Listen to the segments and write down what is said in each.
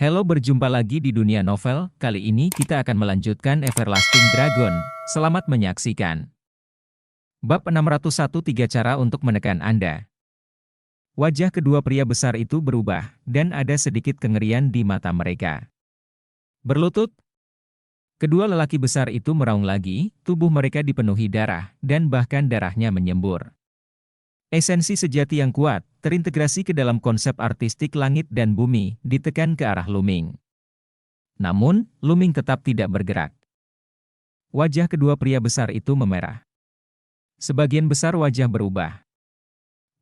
Halo, berjumpa lagi di dunia novel. Kali ini kita akan melanjutkan Everlasting Dragon. Selamat menyaksikan. Bab 601, 3 cara untuk menekan Anda. Wajah kedua pria besar itu berubah, dan ada sedikit kengerian di mata mereka. Berlutut. Kedua lelaki besar itu meraung lagi, tubuh mereka dipenuhi darah, dan bahkan darahnya menyembur. Esensi sejati yang kuat, terintegrasi ke dalam konsep artistik langit dan bumi, ditekan ke arah Luming. Namun, Luming tetap tidak bergerak. Wajah kedua pria besar itu memerah. Sebagian besar wajah berubah.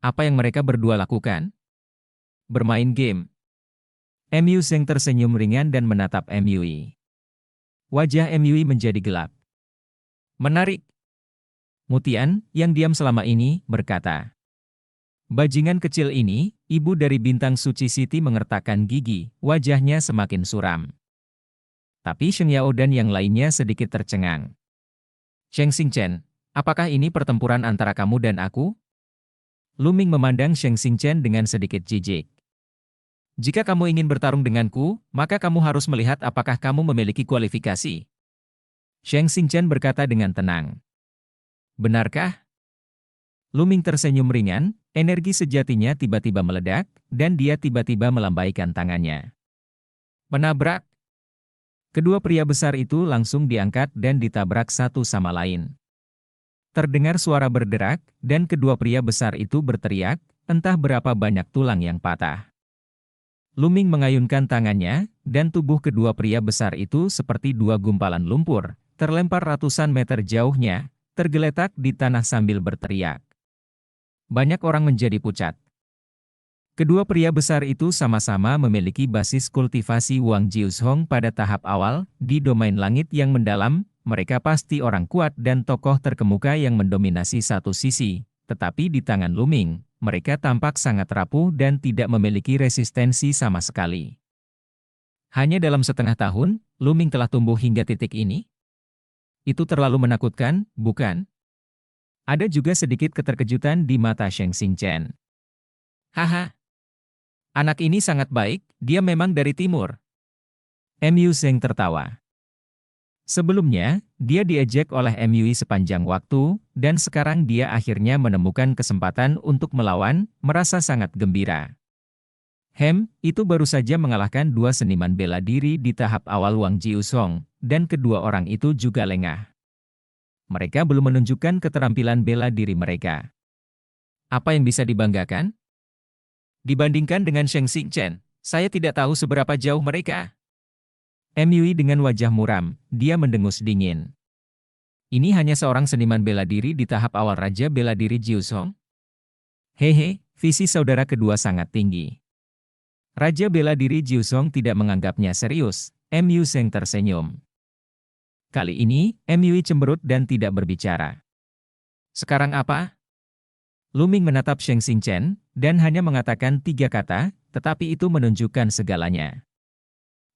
Apa yang mereka berdua lakukan? Bermain game. MU Zheng tersenyum ringan dan menatap MUI. Wajah MUI menjadi gelap. Menarik. Mutian, yang diam selama ini, berkata. Bajingan kecil ini, ibu dari bintang suci Siti mengertakkan gigi, wajahnya semakin suram. Tapi Sheng Yao dan yang lainnya sedikit tercengang. Sheng Xingchen, apakah ini pertempuran antara kamu dan aku? Luming memandang Sheng Xingchen dengan sedikit jijik. Jika kamu ingin bertarung denganku, maka kamu harus melihat apakah kamu memiliki kualifikasi. Sheng Xingchen berkata dengan tenang. Benarkah? Luming tersenyum ringan, energi sejatinya tiba-tiba meledak, dan dia tiba-tiba melambaikan tangannya. Menabrak. Kedua pria besar itu langsung diangkat dan ditabrak satu sama lain. Terdengar suara berderak, dan kedua pria besar itu berteriak, entah berapa banyak tulang yang patah. Luming mengayunkan tangannya, dan tubuh kedua pria besar itu seperti dua gumpalan lumpur, terlempar ratusan meter jauhnya, tergeletak di tanah sambil berteriak. Banyak orang menjadi pucat. Kedua pria besar itu sama-sama memiliki basis kultivasi Wang Jiuzhong pada tahap awal, di domain langit yang mendalam, mereka pasti orang kuat dan tokoh terkemuka yang mendominasi satu sisi, tetapi di tangan Luming, mereka tampak sangat rapuh dan tidak memiliki resistensi sama sekali. Hanya dalam setengah tahun, Luming telah tumbuh hingga titik ini? Itu terlalu menakutkan, bukan? Ada juga sedikit keterkejutan di mata Sheng Xingchen. Haha. Anak ini sangat baik, dia memang dari timur. MU Zheng tertawa. Sebelumnya, dia diejek oleh MUI sepanjang waktu, dan sekarang dia akhirnya menemukan kesempatan untuk melawan, merasa sangat gembira. Itu baru saja mengalahkan dua seniman bela diri di tahap awal Wang Jiuzhong, dan kedua orang itu juga lengah. Mereka belum menunjukkan keterampilan bela diri mereka. Apa yang bisa dibanggakan? Dibandingkan dengan Sheng Xingchen, saya tidak tahu seberapa jauh mereka. MUI dengan wajah muram, dia mendengus dingin. Ini hanya seorang seniman bela diri di tahap awal Raja Bela Diri Jiuzhong? Hehe, visi saudara kedua sangat tinggi. Raja Bela Diri Jiuzhong tidak menganggapnya serius, MU Zheng tersenyum. Kali ini, MUI cemberut dan tidak berbicara. Sekarang apa? Luming menatap Sheng Xingchen, dan hanya mengatakan 3 kata, tetapi itu menunjukkan segalanya.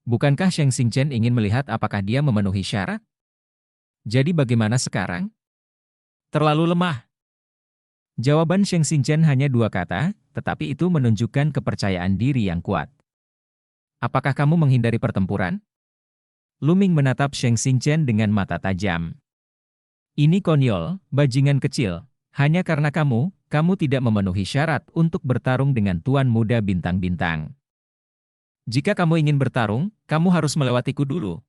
Bukankah Sheng Xingchen ingin melihat apakah dia memenuhi syarat? Jadi bagaimana sekarang? Terlalu lemah. Jawaban Sheng Xingchen hanya 2 kata, tetapi itu menunjukkan kepercayaan diri yang kuat. Apakah kamu menghindari pertempuran? Luming menatap Sheng Xingchen dengan mata tajam. Ini konyol, bajingan kecil. Hanya karena kamu tidak memenuhi syarat untuk bertarung dengan Tuan Muda Bintang-Bintang. Jika kamu ingin bertarung, kamu harus melewatiku dulu.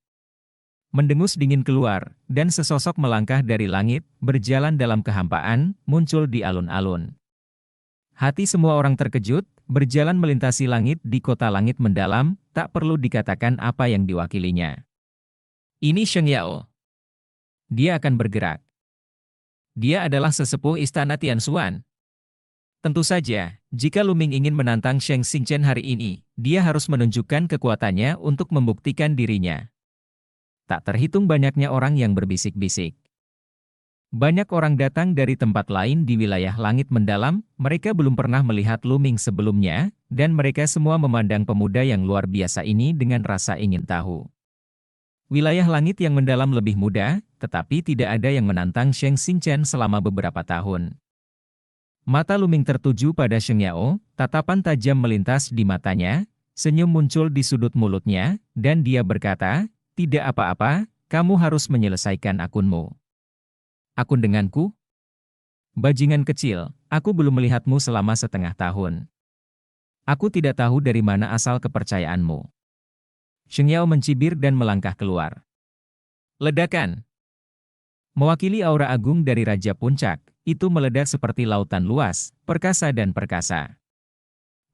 Mendengus dingin keluar, dan sesosok melangkah dari langit, berjalan dalam kehampaan, muncul di alun-alun. Hati semua orang terkejut, berjalan melintasi langit di kota langit mendalam, tak perlu dikatakan apa yang diwakilinya. Ini Sheng Yao. Dia akan bergerak. Dia adalah sesepuh istana Tianxuan. Tentu saja, jika Luming ingin menantang Sheng Xingchen hari ini, dia harus menunjukkan kekuatannya untuk membuktikan dirinya. Tak terhitung banyaknya orang yang berbisik-bisik. Banyak orang datang dari tempat lain di wilayah langit mendalam, mereka belum pernah melihat Luming sebelumnya, dan mereka semua memandang pemuda yang luar biasa ini dengan rasa ingin tahu. Wilayah langit yang mendalam lebih mudah, tetapi tidak ada yang menantang Sheng Xingchen selama beberapa tahun. Mata Luming tertuju pada Sheng Yao, tatapan tajam melintas di matanya, Senyum muncul di sudut mulutnya, dan dia berkata, "Tidak apa-apa, kamu harus menyelesaikan akunmu." "Akun denganku? Bajingan kecil, aku belum melihatmu selama setengah tahun. Aku tidak tahu dari mana asal kepercayaanmu." Sheng Yao mencibir dan melangkah keluar. Ledakan. Mewakili aura agung dari Raja Puncak, itu meledak seperti lautan luas, perkasa dan perkasa.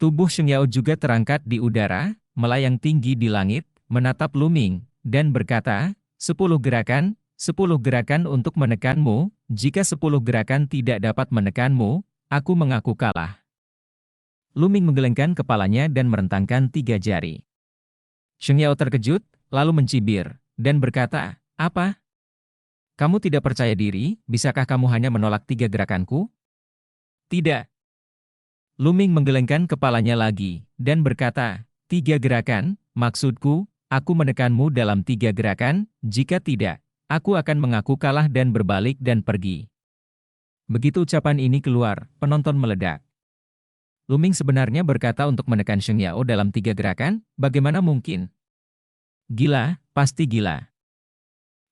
Tubuh Sheng Yao juga terangkat di udara, melayang tinggi di langit, menatap Lu Ming, dan berkata, 10 gerakan, 10 gerakan untuk menekanmu, jika 10 gerakan tidak dapat menekanmu, aku mengaku kalah." Lu Ming menggelengkan kepalanya dan merentangkan 3 jari. Sheng Yao terkejut, lalu mencibir, dan berkata, "Apa? Kamu tidak percaya diri, bisakah kamu hanya menolak 3 gerakanku?" "Tidak." Lu Ming menggelengkan kepalanya lagi, dan berkata, "3 gerakan, maksudku, aku menekanmu dalam 3 gerakan, jika tidak, aku akan mengaku kalah dan berbalik dan pergi." Begitu ucapan ini keluar, penonton meledak. Lu Ming sebenarnya berkata untuk menekan Sheng Yao dalam 3 gerakan, bagaimana mungkin? Gila, pasti gila.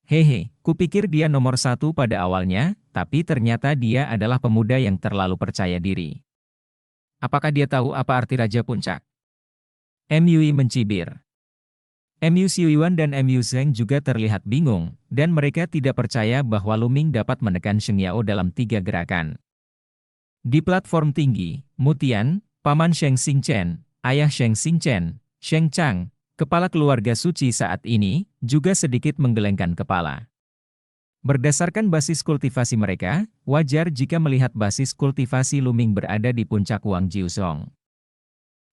Hehe, kupikir dia nomor 1 pada awalnya, tapi ternyata dia adalah pemuda yang terlalu percaya diri. Apakah dia tahu apa arti Raja Puncak? MUI mencibir. MU Xiuyuan dan MU Zheng juga terlihat bingung, dan mereka tidak percaya bahwa Lu Ming dapat menekan Sheng Yao dalam 3 gerakan. Di platform tinggi, Mutian, paman Sheng Xingchen, ayah Sheng Xingchen, Sheng Chang, kepala keluarga suci saat ini, juga sedikit menggelengkan kepala. Berdasarkan basis kultivasi mereka, wajar jika melihat basis kultivasi Lu Ming berada di puncak Wang Jiuzhong.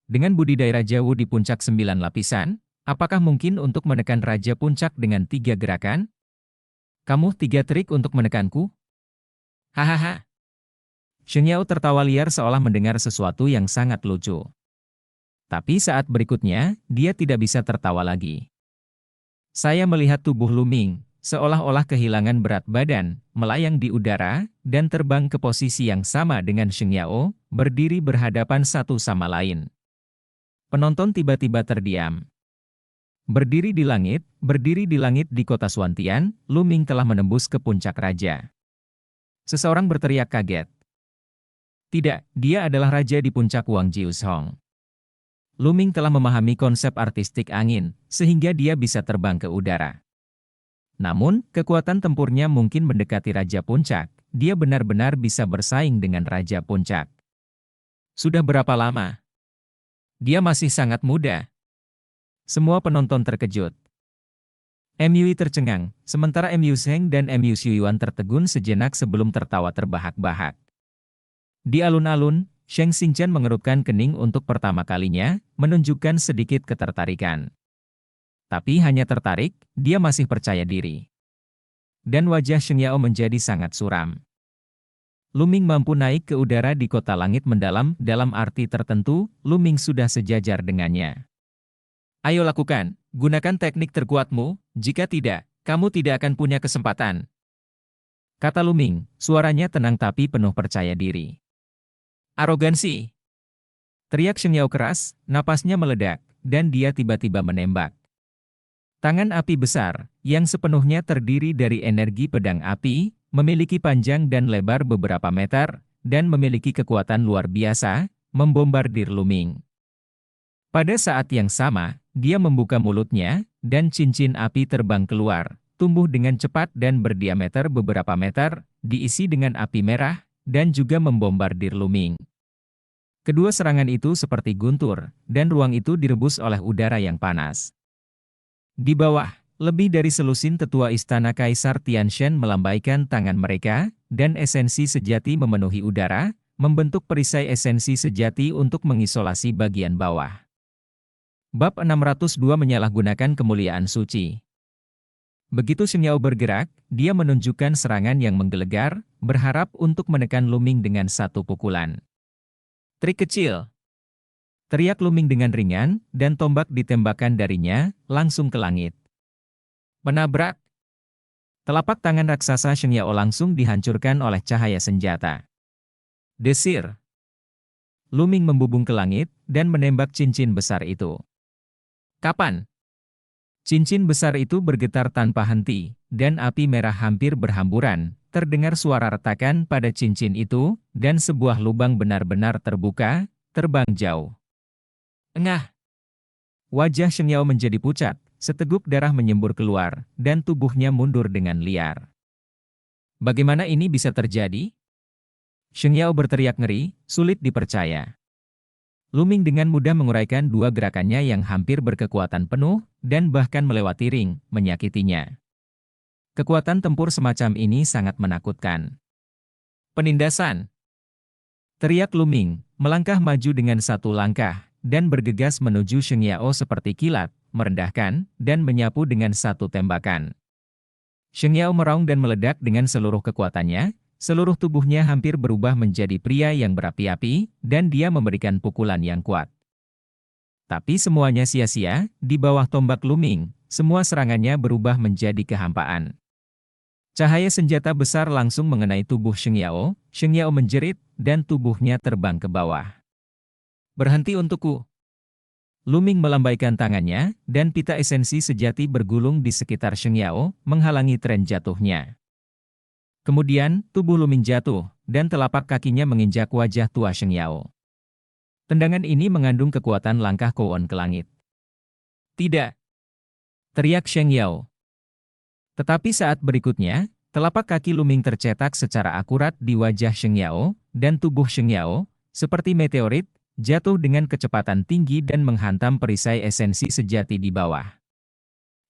Dengan budidaya Raja Wu di puncak 9 lapisan, apakah mungkin untuk menekan Raja Puncak dengan 3 gerakan? "Kamu 3 trik untuk menekanku?" Hahaha. Sheng Yao tertawa liar seolah mendengar sesuatu yang sangat lucu. Tapi saat berikutnya, dia tidak bisa tertawa lagi. Saya melihat tubuh Lu Ming, seolah-olah kehilangan berat badan, melayang di udara, dan terbang ke posisi yang sama dengan Sheng Yao, berdiri berhadapan satu sama lain. Penonton tiba-tiba terdiam. Berdiri di langit di kota Suantian, Lu Ming telah menembus ke puncak raja. Seseorang berteriak kaget. Tidak, dia adalah raja di puncak Wang Jiuzhong. Lu Ming telah memahami konsep artistik angin, sehingga dia bisa terbang ke udara. Namun, kekuatan tempurnya mungkin mendekati Raja Puncak, dia benar-benar bisa bersaing dengan Raja Puncak. Sudah berapa lama? Dia masih sangat muda. Semua penonton terkejut. MUI tercengang, sementara MU Zheng dan MU Xiuyuan tertegun sejenak sebelum tertawa terbahak-bahak. Di alun-alun, Sheng Xingchen mengerutkan kening untuk pertama kalinya, menunjukkan sedikit ketertarikan. Tapi hanya tertarik, dia masih percaya diri. Dan wajah Sheng Yao menjadi sangat suram. Lu Ming mampu naik ke udara di kota langit mendalam, dalam arti tertentu, Lu Ming sudah sejajar dengannya. "Ayo lakukan, gunakan teknik terkuatmu, jika tidak, kamu tidak akan punya kesempatan," kata Lu Ming, suaranya tenang tapi penuh percaya diri. "Arogansi!" teriak Sheng Yao keras, napasnya meledak, dan dia tiba-tiba menembak. Tangan api besar, yang sepenuhnya terdiri dari energi pedang api, memiliki panjang dan lebar beberapa meter, dan memiliki kekuatan luar biasa, membombardir Lu Ming. Pada saat yang sama, dia membuka mulutnya, dan cincin api terbang keluar, tumbuh dengan cepat dan berdiameter beberapa meter, diisi dengan api merah, dan juga membombardir Lu Ming. Kedua serangan itu seperti guntur, dan ruang itu direbus oleh udara yang panas. Di bawah, lebih dari selusin tetua istana Kaisar Tianshan melambaikan tangan mereka, dan esensi sejati memenuhi udara, membentuk perisai esensi sejati untuk mengisolasi bagian bawah. Bab 602 menyalahgunakan kemuliaan suci. Begitu Sheng Yao bergerak, dia menunjukkan serangan yang menggelegar, berharap untuk menekan Lu Ming dengan satu pukulan. "Trik kecil!" teriak Lu Ming dengan ringan, dan tombak ditembakkan darinya, langsung ke langit. Menabrak. Telapak tangan raksasa Sheng Yao langsung dihancurkan oleh cahaya senjata. Desir. Luming membubung ke langit dan menembak cincin besar itu. Kapan? Cincin besar itu bergetar tanpa henti, dan api merah hampir berhamburan. Terdengar suara retakan pada cincin itu, dan sebuah lubang benar-benar terbuka, terbang jauh. Engah! Wajah Sheng Yao menjadi pucat, seteguk darah menyembur keluar, dan tubuhnya mundur dengan liar. Bagaimana ini bisa terjadi? Sheng Yao berteriak ngeri, sulit dipercaya. Luming dengan mudah menguraikan dua gerakannya yang hampir berkekuatan penuh, dan bahkan melewati ring, menyakitinya. Kekuatan tempur semacam ini sangat menakutkan. Penindasan! Teriak Luming, melangkah maju dengan satu langkah, dan bergegas menuju Sheng Yao seperti kilat, merendahkan, dan menyapu dengan satu tembakan. Sheng Yao meraung dan meledak dengan seluruh kekuatannya, seluruh tubuhnya hampir berubah menjadi pria yang berapi-api, dan dia memberikan pukulan yang kuat. Tapi semuanya sia-sia, di bawah tombak Luming, semua serangannya berubah menjadi kehampaan. Cahaya senjata besar langsung mengenai tubuh Sheng Yao menjerit, dan tubuhnya terbang ke bawah. Berhenti untukku. Luming melambaikan tangannya, dan pita esensi sejati bergulung di sekitar Sheng Yao, menghalangi tren jatuhnya. Kemudian, tubuh Luming jatuh, dan telapak kakinya menginjak wajah tua Sheng Yao. Tendangan ini mengandung kekuatan langkah Kouon ke langit. Tidak! Teriak Sheng Yao. Tetapi saat berikutnya, telapak kaki Luming tercetak secara akurat di wajah Sheng Yao, dan tubuh Sheng Yao, seperti meteorit, jatuh dengan kecepatan tinggi dan menghantam perisai esensi sejati di bawah.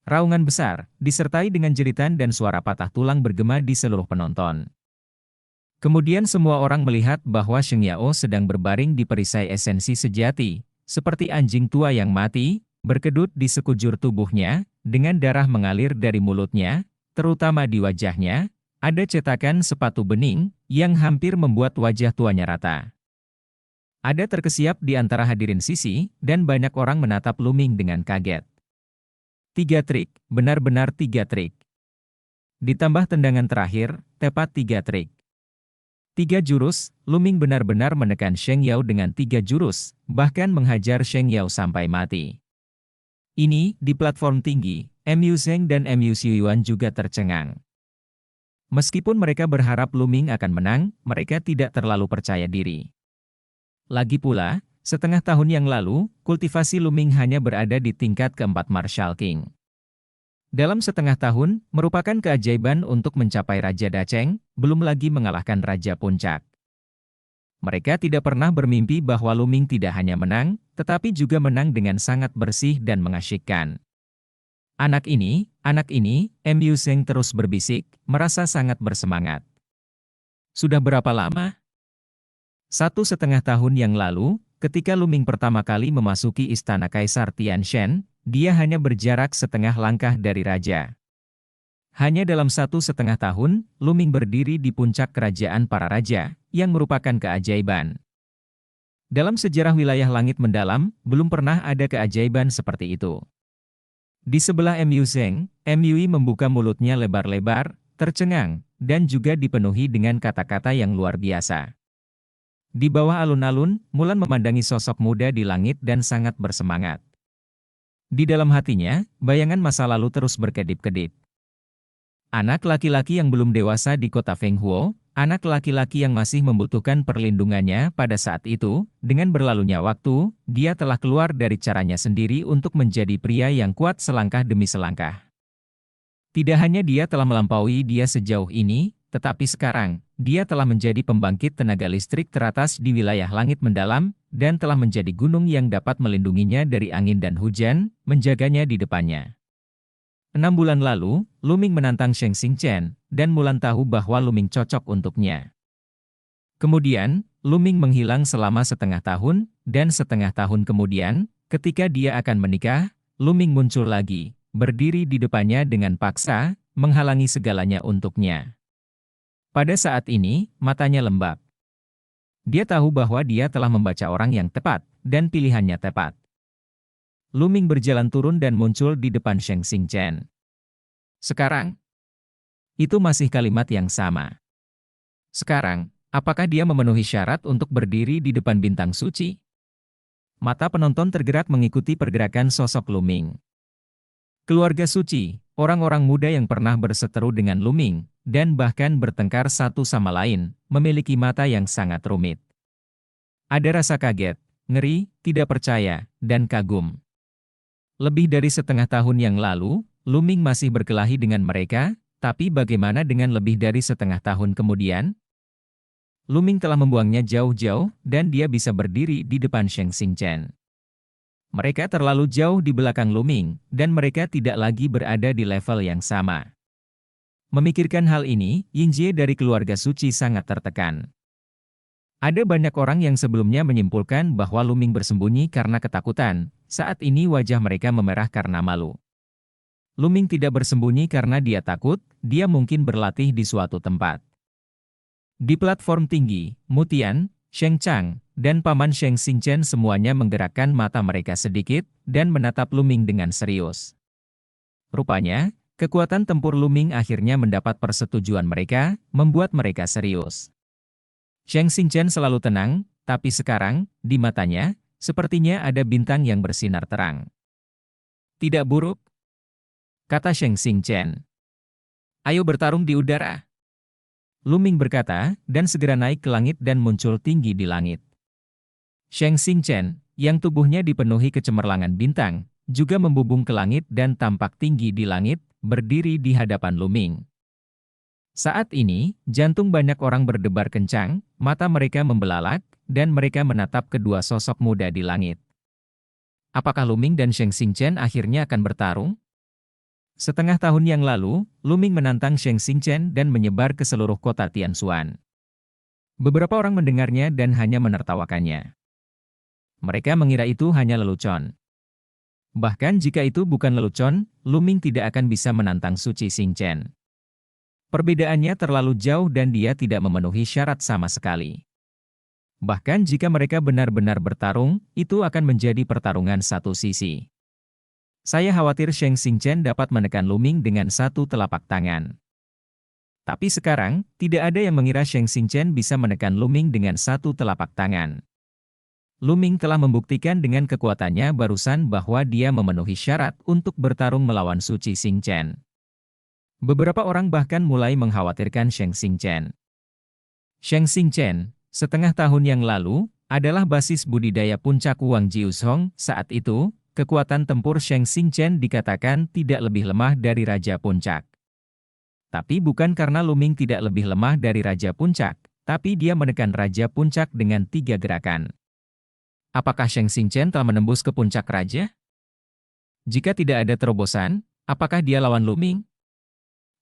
Raungan besar, disertai dengan jeritan dan suara patah tulang bergema di seluruh penonton. Kemudian semua orang melihat bahwa Sheng Yao sedang berbaring di perisai esensi sejati, seperti anjing tua yang mati, berkedut di sekujur tubuhnya, dengan darah mengalir dari mulutnya, terutama di wajahnya, ada cetakan sepatu bening, yang hampir membuat wajah tuanya rata. Ada terkesiap di antara hadirin sisi, dan banyak orang menatap Luming dengan kaget. 3 trik, benar-benar 3 trik. Ditambah tendangan terakhir, tepat 3 trik. 3 jurus, Luming benar-benar menekan Sheng Yao dengan 3 jurus, bahkan menghajar Sheng Yao sampai mati. Ini, di platform tinggi, Mu Zheng dan Mu Xiuyuan juga tercengang. Meskipun mereka berharap Luming akan menang, mereka tidak terlalu percaya diri. Lagi pula, setengah tahun yang lalu, kultivasi Luming hanya berada di tingkat keempat Martial King. Dalam setengah tahun, merupakan keajaiban untuk mencapai Raja Dacheng, belum lagi mengalahkan Raja Puncak. Mereka tidak pernah bermimpi bahwa Luming tidak hanya menang, tetapi juga menang dengan sangat bersih dan mengasyikkan. Anak ini, Mu Zheng terus berbisik, merasa sangat bersemangat. Sudah berapa lama? 1,5 tahun yang lalu, ketika Luming pertama kali memasuki istana Kaisar Tianshan, dia hanya berjarak setengah langkah dari raja. Hanya dalam 1,5 tahun, Luming berdiri di puncak kerajaan para raja, yang merupakan keajaiban. Dalam sejarah wilayah langit mendalam, belum pernah ada keajaiban seperti itu. Di sebelah Mu Zheng, Mui membuka mulutnya lebar-lebar, tercengang, dan juga dipenuhi dengan kata-kata yang luar biasa. Di bawah alun-alun, Mulan memandangi sosok muda di langit dan sangat bersemangat. Di dalam hatinya, bayangan masa lalu terus berkedip-kedip. Anak laki-laki yang belum dewasa di kota Fenghuo, anak laki-laki yang masih membutuhkan perlindungannya pada saat itu, dengan berlalunya waktu, dia telah keluar dari caranya sendiri untuk menjadi pria yang kuat selangkah demi selangkah. Tidak hanya dia telah melampaui dia sejauh ini, tetapi sekarang, dia telah menjadi pembangkit tenaga listrik teratas di wilayah langit mendalam, dan telah menjadi gunung yang dapat melindunginya dari angin dan hujan, menjaganya di depannya. 6 bulan lalu, Luming menantang Sheng Xingchen, dan Mulan tahu bahwa Luming cocok untuknya. Kemudian, Luming menghilang selama setengah tahun, dan setengah tahun kemudian, ketika dia akan menikah, Luming muncul lagi, berdiri di depannya dengan paksa, menghalangi segalanya untuknya. Pada saat ini, matanya lembab. Dia tahu bahwa dia telah membaca orang yang tepat, dan pilihannya tepat. Luming berjalan turun dan muncul di depan Sheng Xingchen. Sekarang, itu masih kalimat yang sama. Sekarang, Apakah dia memenuhi syarat untuk berdiri di depan bintang suci? Mata penonton tergerak mengikuti pergerakan sosok Luming. Keluarga suci, orang-orang muda yang pernah berseteru dengan Luming, dan bahkan bertengkar satu sama lain, memiliki mata yang sangat rumit. Ada rasa kaget, ngeri, tidak percaya, dan kagum. Lebih dari setengah tahun yang lalu, Luming masih berkelahi dengan mereka, tapi bagaimana dengan lebih dari setengah tahun kemudian? Luming telah membuangnya jauh-jauh, dan dia bisa berdiri di depan Sheng Xingchen. Mereka terlalu jauh di belakang Luming, dan mereka tidak lagi berada di level yang sama. Memikirkan hal ini, Yinjie dari keluarga suci sangat tertekan. Ada banyak orang yang sebelumnya menyimpulkan bahwa Luming bersembunyi karena ketakutan, saat ini wajah mereka memerah karena malu. Luming tidak bersembunyi karena dia takut, dia mungkin berlatih di suatu tempat. Di platform tinggi, Mutian, Sheng Chang, dan Paman Sheng Xingchen semuanya menggerakkan mata mereka sedikit, dan menatap Luming dengan serius. Rupanya, kekuatan tempur Luming akhirnya mendapat persetujuan mereka, membuat mereka serius. Sheng Xingchen selalu tenang, tapi sekarang, di matanya, sepertinya ada bintang yang bersinar terang. Tidak buruk, kata Sheng Xingchen. Ayo bertarung di udara. Luming berkata, dan segera naik ke langit dan muncul tinggi di langit. Sheng Xingchen, yang tubuhnya dipenuhi kecemerlangan bintang, juga membubung ke langit dan tampak tinggi di langit, berdiri di hadapan Luming. Saat ini, jantung banyak orang berdebar kencang, mata mereka membelalak, dan mereka menatap kedua sosok muda di langit. Apakah Luming dan Sheng Xingchen akhirnya akan bertarung? Setengah tahun yang lalu, Luming menantang Sheng Xingchen dan menyebar ke seluruh kota Tianxuan. Beberapa orang mendengarnya dan hanya menertawakannya. Mereka mengira itu hanya lelucon. Bahkan jika itu bukan lelucon, Luming tidak akan bisa menantang Suci Xingchen. Perbedaannya terlalu jauh dan dia tidak memenuhi syarat sama sekali. Bahkan jika mereka benar-benar bertarung, itu akan menjadi pertarungan satu sisi. Saya khawatir Sheng Xingchen dapat menekan Luming dengan satu telapak tangan. Tapi sekarang, tidak ada yang mengira Sheng Xingchen bisa menekan Luming dengan satu telapak tangan. Luming telah membuktikan dengan kekuatannya barusan bahwa dia memenuhi syarat untuk bertarung melawan Suci Xingchen. Beberapa orang bahkan mulai mengkhawatirkan Sheng Xingchen. Sheng Xingchen, setengah tahun yang lalu, adalah basis budidaya puncak Wang Jiuzhong. Saat itu, kekuatan tempur Sheng Xingchen dikatakan tidak lebih lemah dari Raja Puncak. Tapi bukan karena Luming tidak lebih lemah dari Raja Puncak, tapi dia menekan Raja Puncak dengan 3 gerakan. Apakah Sheng Xingchen telah menembus ke puncak raja? Jika tidak ada terobosan, apakah dia lawan Luming?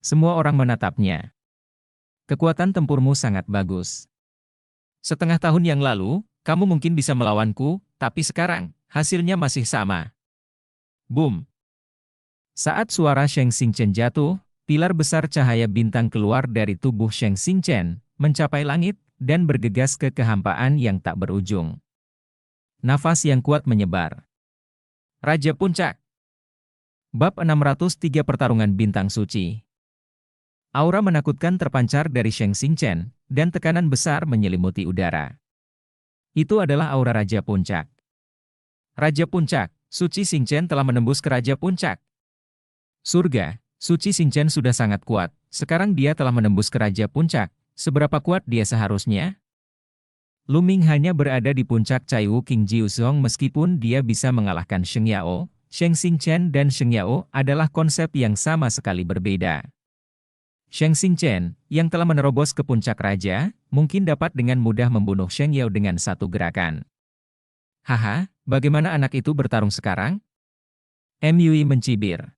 Semua orang menatapnya. Kekuatan tempurmu sangat bagus. Setengah tahun yang lalu, kamu mungkin bisa melawanku, tapi sekarang, hasilnya masih sama. Boom! Saat suara Sheng Xingchen jatuh, pilar besar cahaya bintang keluar dari tubuh Sheng Xingchen, mencapai langit, dan bergegas ke kehampaan yang tak berujung. Nafas yang kuat menyebar. Raja Puncak. Bab 603 Pertarungan Bintang Suci. Aura menakutkan terpancar dari Sheng Xingchen, dan tekanan besar menyelimuti udara. Itu adalah aura Raja Puncak. Raja Puncak, Suci Xingchen telah menembus ke Raja Puncak. Surga, Suci Xingchen sudah sangat kuat, sekarang dia telah menembus ke Raja Puncak. Seberapa kuat dia seharusnya? Luming hanya berada di puncak Cai Wu King Jiuzhong meskipun dia bisa mengalahkan Sheng Yao. Sheng Xingchen dan Sheng Yao adalah konsep yang sama sekali berbeda. Sheng Xingchen, yang telah menerobos ke puncak raja, mungkin dapat dengan mudah membunuh Sheng Yao dengan satu gerakan. Haha, bagaimana anak itu bertarung sekarang? MUI mencibir.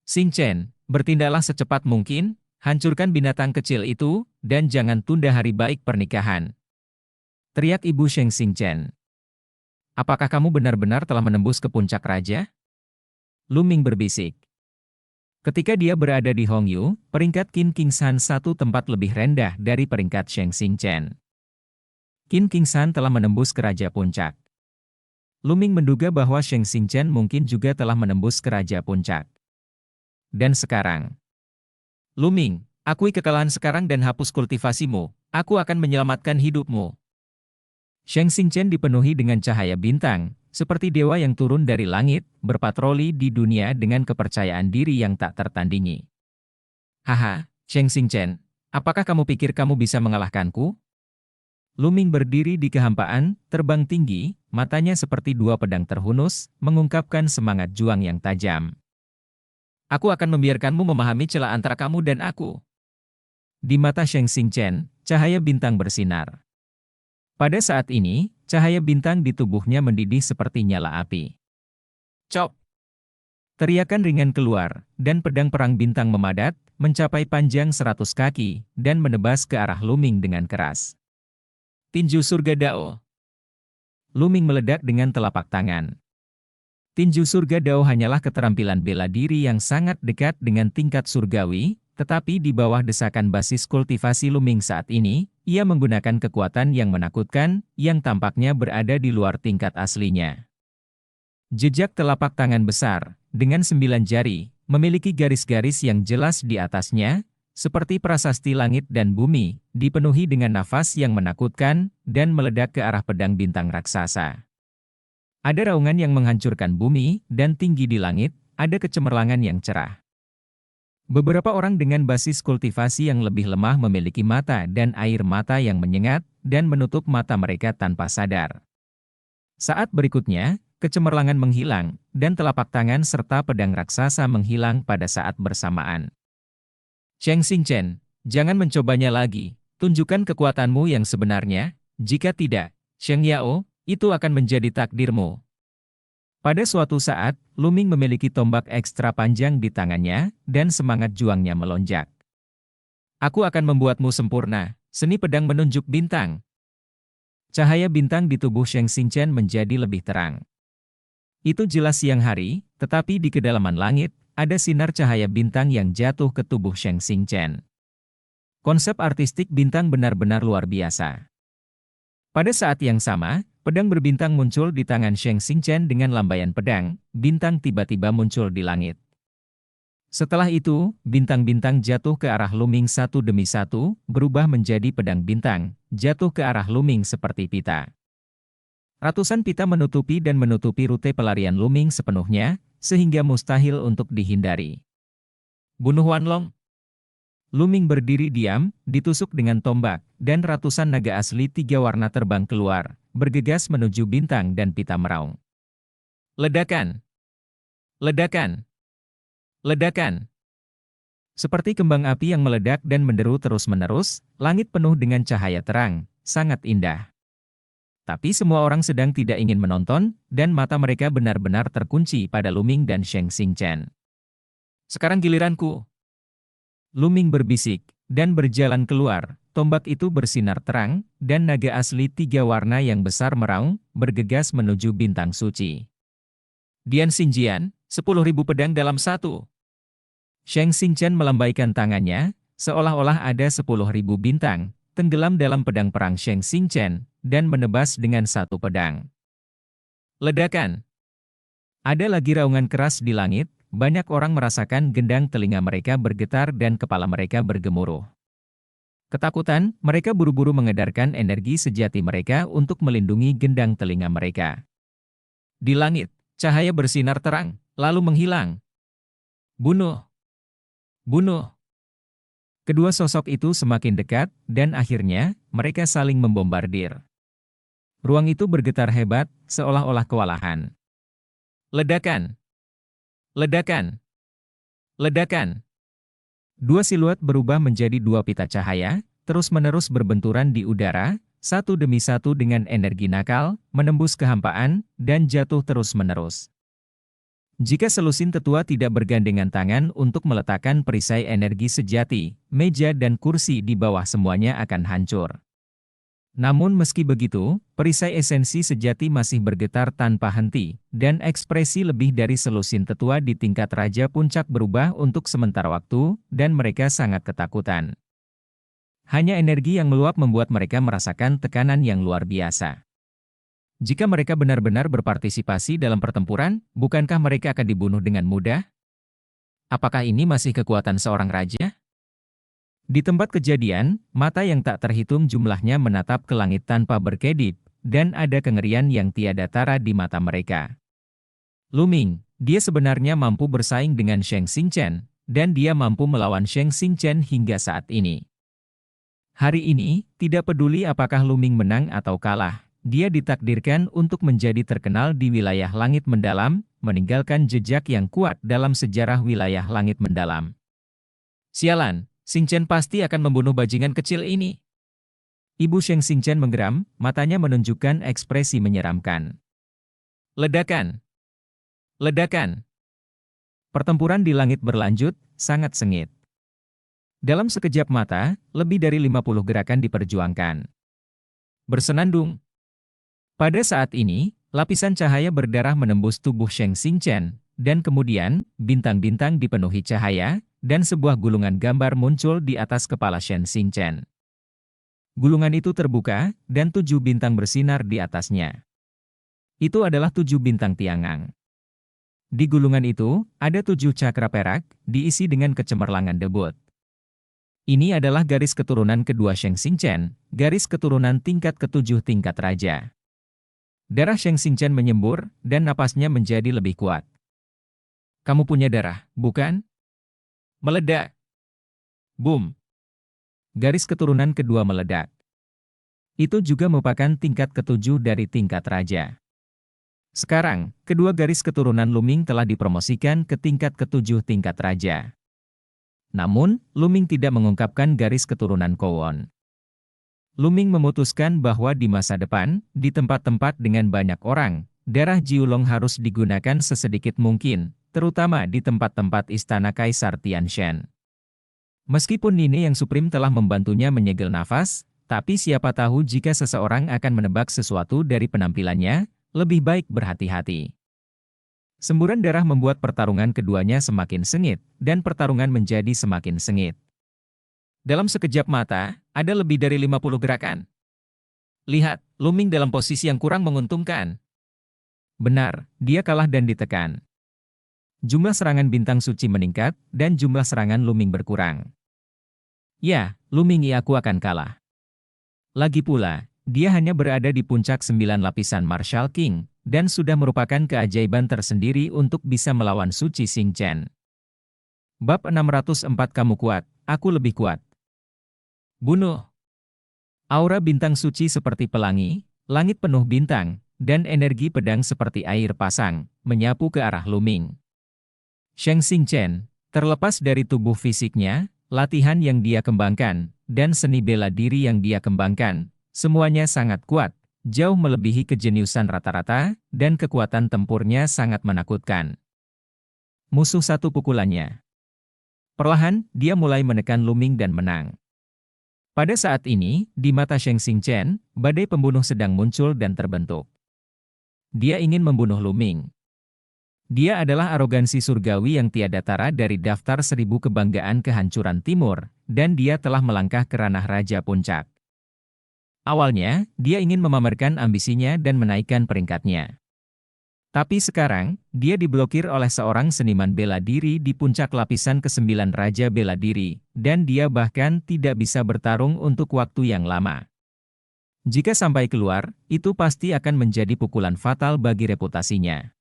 Xingchen, bertindaklah secepat mungkin, hancurkan binatang kecil itu, dan jangan tunda hari baik pernikahan. Teriak Ibu Sheng Xingchen. Apakah kamu benar-benar telah menembus ke puncak raja? Luming berbisik. Ketika dia berada di Hongyu, peringkat Qin Qingshan satu tempat lebih rendah dari peringkat Sheng Xingchen. Qin Qingshan telah menembus ke Raja Puncak. Luming menduga bahwa Sheng Xingchen mungkin juga telah menembus ke Raja Puncak. Dan sekarang, Luming, akui kekalahan sekarang dan hapus kultivasimu, Aku akan menyelamatkan hidupmu. Shang Xingchen dipenuhi dengan cahaya bintang, seperti dewa yang turun dari langit, berpatroli di dunia dengan kepercayaan diri yang tak tertandingi. Haha, Shang Xingchen, apakah kamu pikir kamu bisa mengalahkanku? Lu Ming berdiri di kehampaan, terbang tinggi, matanya seperti dua pedang terhunus, mengungkapkan semangat juang yang tajam. Aku akan membiarkanmu memahami celah antara kamu dan aku. Di mata Shang Xingchen, cahaya bintang bersinar. Pada saat ini, cahaya bintang di tubuhnya mendidih seperti nyala api. Cop! Teriakan ringan keluar, dan pedang perang bintang memadat, mencapai panjang 100 kaki, dan menebas ke arah Lu Ming dengan keras. Tinju Surga Dao. Lu Ming meledak dengan telapak tangan. Tinju Surga Dao hanyalah keterampilan bela diri yang sangat dekat dengan tingkat surgawi, tetapi di bawah desakan basis kultivasi Lu Ming saat ini, ia menggunakan kekuatan yang menakutkan, yang tampaknya berada di luar tingkat aslinya. Jejak telapak tangan besar, dengan 9 jari, memiliki garis-garis yang jelas di atasnya, seperti prasasti langit dan bumi, dipenuhi dengan nafas yang menakutkan, dan meledak ke arah pedang bintang raksasa. Ada raungan yang menghancurkan bumi, dan tinggi di langit, ada kecemerlangan yang cerah. Beberapa orang dengan basis kultivasi yang lebih lemah memiliki mata dan air mata yang menyengat, dan menutup mata mereka tanpa sadar. Saat berikutnya, kecemerlangan menghilang, dan telapak tangan serta pedang raksasa menghilang pada saat bersamaan. Shang Xingchen, jangan mencobanya lagi, tunjukkan kekuatanmu yang sebenarnya, jika tidak, Sheng Yao, itu akan menjadi takdirmu. Pada suatu saat, Lu Ming memiliki tombak ekstra panjang di tangannya, dan semangat juangnya melonjak. Aku akan membuatmu sempurna, seni pedang menunjuk bintang. Cahaya bintang di tubuh Shang Xingchen menjadi lebih terang. Itu jelas siang hari, tetapi di kedalaman langit, ada sinar cahaya bintang yang jatuh ke tubuh Shang Xingchen. Konsep artistik bintang benar-benar luar biasa. Pada saat yang sama, pedang berbintang muncul di tangan Shang Xingchen dengan lambaian pedang, bintang tiba-tiba muncul di langit. Setelah itu, bintang-bintang jatuh ke arah Lu Ming satu demi satu, berubah menjadi pedang bintang, jatuh ke arah Lu Ming seperti pita. Ratusan pita menutupi rute pelarian Lu Ming sepenuhnya, sehingga mustahil untuk dihindari. Bunuh Wanlong. Lu Ming berdiri diam, ditusuk dengan tombak, dan ratusan naga asli 3 warna terbang keluar, bergegas menuju bintang dan pita meraung. Ledakan! Ledakan! Ledakan! Seperti kembang api yang meledak dan menderu terus-menerus, langit penuh dengan cahaya terang, sangat indah. Tapi semua orang sedang tidak ingin menonton, dan mata mereka benar-benar terkunci pada Lu Ming dan Shang Xingchen. Sekarang giliranku. Lu Ming berbisik, dan berjalan keluar, tombak itu bersinar terang, dan naga asli 3 warna yang besar meraung, bergegas menuju bintang suci. Dian Xinjian, 10.000 pedang dalam satu. Shang Xingchen melambaikan tangannya, seolah-olah ada 10.000 bintang, tenggelam dalam pedang perang Shang Xingchen, dan menebas dengan satu pedang. Ledakan! Ada lagi raungan keras di langit, banyak orang merasakan gendang telinga mereka bergetar dan kepala mereka bergemuruh. Ketakutan, mereka buru-buru mengedarkan energi sejati mereka untuk melindungi gendang telinga mereka. Di langit, cahaya bersinar terang, lalu menghilang. Bunuh! Bunuh! Kedua sosok itu semakin dekat, dan akhirnya, mereka saling membombardir. Ruang itu bergetar hebat, seolah-olah kewalahan. Ledakan! Ledakan! Ledakan! Dua siluet berubah menjadi 2 pita cahaya, terus-menerus berbenturan di udara, satu demi satu dengan energi nakal, menembus kehampaan, dan jatuh terus-menerus. Jika selusin tetua tidak bergandengan tangan untuk meletakkan perisai energi sejati, meja dan kursi di bawah semuanya akan hancur. Namun meski begitu, perisai esensi sejati masih bergetar tanpa henti, dan ekspresi lebih dari selusin tetua di tingkat Raja Puncak berubah untuk sementara waktu, dan mereka sangat ketakutan. Hanya energi yang meluap membuat mereka merasakan tekanan yang luar biasa. Jika mereka benar-benar berpartisipasi dalam pertempuran, bukankah mereka akan dibunuh dengan mudah? Apakah ini masih kekuatan seorang raja? Di tempat kejadian, mata yang tak terhitung jumlahnya menatap ke langit tanpa berkedip, dan ada kengerian yang tiada tara di mata mereka. Luming, dia sebenarnya mampu bersaing dengan Sheng Xingchen, dan dia mampu melawan Sheng Xingchen hingga saat ini. Hari ini, tidak peduli apakah Luming menang atau kalah, dia ditakdirkan untuk menjadi terkenal di wilayah langit mendalam, meninggalkan jejak yang kuat dalam sejarah wilayah langit mendalam. Sialan, Xingchen pasti akan membunuh bajingan kecil ini. Ibu Sheng Xingchen menggeram, matanya menunjukkan ekspresi menyeramkan. Ledakan! Ledakan! Pertempuran di langit berlanjut, sangat sengit. Dalam sekejap mata, lebih dari 50 gerakan diperjuangkan. Bersenandung. Pada saat ini, lapisan cahaya berdarah menembus tubuh Sheng Xingchen, dan kemudian, bintang-bintang dipenuhi cahaya, dan sebuah gulungan gambar muncul di atas kepala Sheng Xingchen. Gulungan itu terbuka, dan 7 bintang bersinar di atasnya. Itu adalah 7 bintang Tiangang. Di gulungan itu, ada 7 cakra perak, diisi dengan kecemerlangan debut. Ini adalah garis keturunan kedua Sheng Xingchen, garis keturunan tingkat ke-7 tingkat raja. Darah Sheng Xingchen menyembur, dan napasnya menjadi lebih kuat. Kamu punya darah, bukan? Meledak. Boom. Garis keturunan kedua meledak. Itu juga merupakan tingkat ke-7 dari tingkat raja. Sekarang, kedua garis keturunan Luming telah dipromosikan ke tingkat ke-7 tingkat raja. Namun, Luming tidak mengungkapkan garis keturunan Kowon. Luming memutuskan bahwa di masa depan, di tempat-tempat dengan banyak orang, darah Jiulong harus digunakan sesedikit mungkin, terutama di tempat-tempat istana Kaisar Tianshan. Meskipun Nine yang Supreme telah membantunya menyegel nafas, tapi siapa tahu jika seseorang akan menebak sesuatu dari penampilannya, lebih baik berhati-hati. Semburan darah membuat pertarungan keduanya semakin sengit, dan pertarungan menjadi semakin sengit. Dalam sekejap mata, ada lebih dari 50 gerakan. Lihat, Luming dalam posisi yang kurang menguntungkan. Benar, dia kalah dan ditekan. Jumlah serangan bintang suci meningkat, dan jumlah serangan Luming berkurang. Ya, Luming aku akan kalah. Lagi pula, dia hanya berada di puncak 9 lapisan Marshal King, dan sudah merupakan keajaiban tersendiri untuk bisa melawan Suci Xingchen. Bab 604 Kamu kuat, aku lebih kuat. Bunuh. Aura bintang suci seperti pelangi, langit penuh bintang, dan energi pedang seperti air pasang, menyapu ke arah Luming. Sheng Xingchen, terlepas dari tubuh fisiknya, latihan yang dia kembangkan, dan seni bela diri yang dia kembangkan, semuanya sangat kuat, jauh melebihi kejeniusan rata-rata, dan kekuatan tempurnya sangat menakutkan. Musuh satu pukulannya. Perlahan, dia mulai menekan Luming dan menang. Pada saat ini, di mata Sheng Xingchen, badai pembunuh sedang muncul dan terbentuk. Dia ingin membunuh Luming. Dia adalah arogansi surgawi yang tiada tara dari daftar 1000 kebanggaan kehancuran timur, dan dia telah melangkah ke ranah Raja Puncak. Awalnya, dia ingin memamerkan ambisinya dan menaikkan peringkatnya. Tapi sekarang, dia diblokir oleh seorang seniman bela diri di puncak lapisan ke-9 Raja Bela Diri, dan dia bahkan tidak bisa bertarung untuk waktu yang lama. Jika sampai keluar, itu pasti akan menjadi pukulan fatal bagi reputasinya.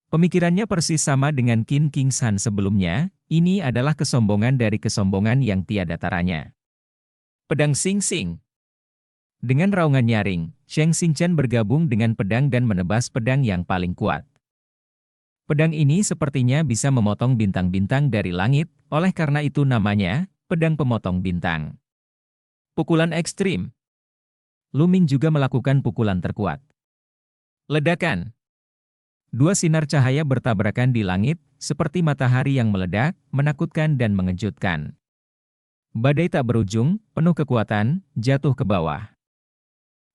Pemikirannya persis sama dengan Qin Kingshan sebelumnya, ini adalah kesombongan dari kesombongan yang tiada taranya. Pedang Xing Xing. Dengan raungan nyaring, Sheng Xingchen bergabung dengan pedang dan menebas pedang yang paling kuat. Pedang ini sepertinya bisa memotong bintang-bintang dari langit, oleh karena itu namanya, pedang pemotong bintang. Pukulan ekstrim. Luming juga melakukan pukulan terkuat. Ledakan. Dua sinar cahaya bertabrakan di langit, seperti matahari yang meledak, menakutkan dan mengejutkan. Badai tak berujung, penuh kekuatan, jatuh ke bawah.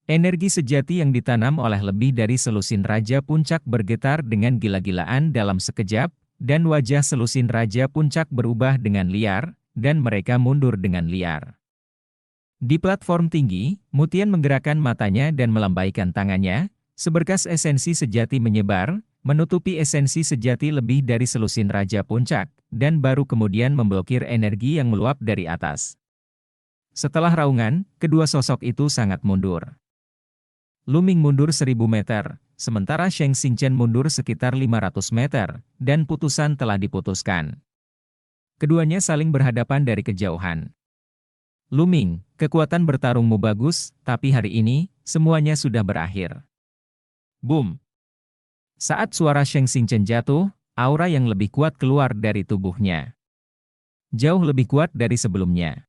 Energi sejati yang ditanam oleh lebih dari selusin Raja Puncak bergetar dengan gila-gilaan dalam sekejap, dan wajah selusin Raja Puncak berubah dengan liar, dan mereka mundur dengan liar. Di platform tinggi, Mutian menggerakkan matanya dan melambaikan tangannya, seberkas esensi sejati menyebar, menutupi esensi sejati lebih dari selusin Raja Puncak, dan baru kemudian memblokir energi yang meluap dari atas. Setelah raungan, kedua sosok itu sangat mundur. Lu Ming mundur 1000 meter, sementara Sheng Xingchen mundur sekitar 500 meter, dan putusan telah diputuskan. Keduanya saling berhadapan dari kejauhan. Lu Ming, kekuatan bertarungmu bagus, tapi hari ini, semuanya sudah berakhir. Boom! Saat suara Sheng Xingchen jatuh, aura yang lebih kuat keluar dari tubuhnya. Jauh lebih kuat dari sebelumnya.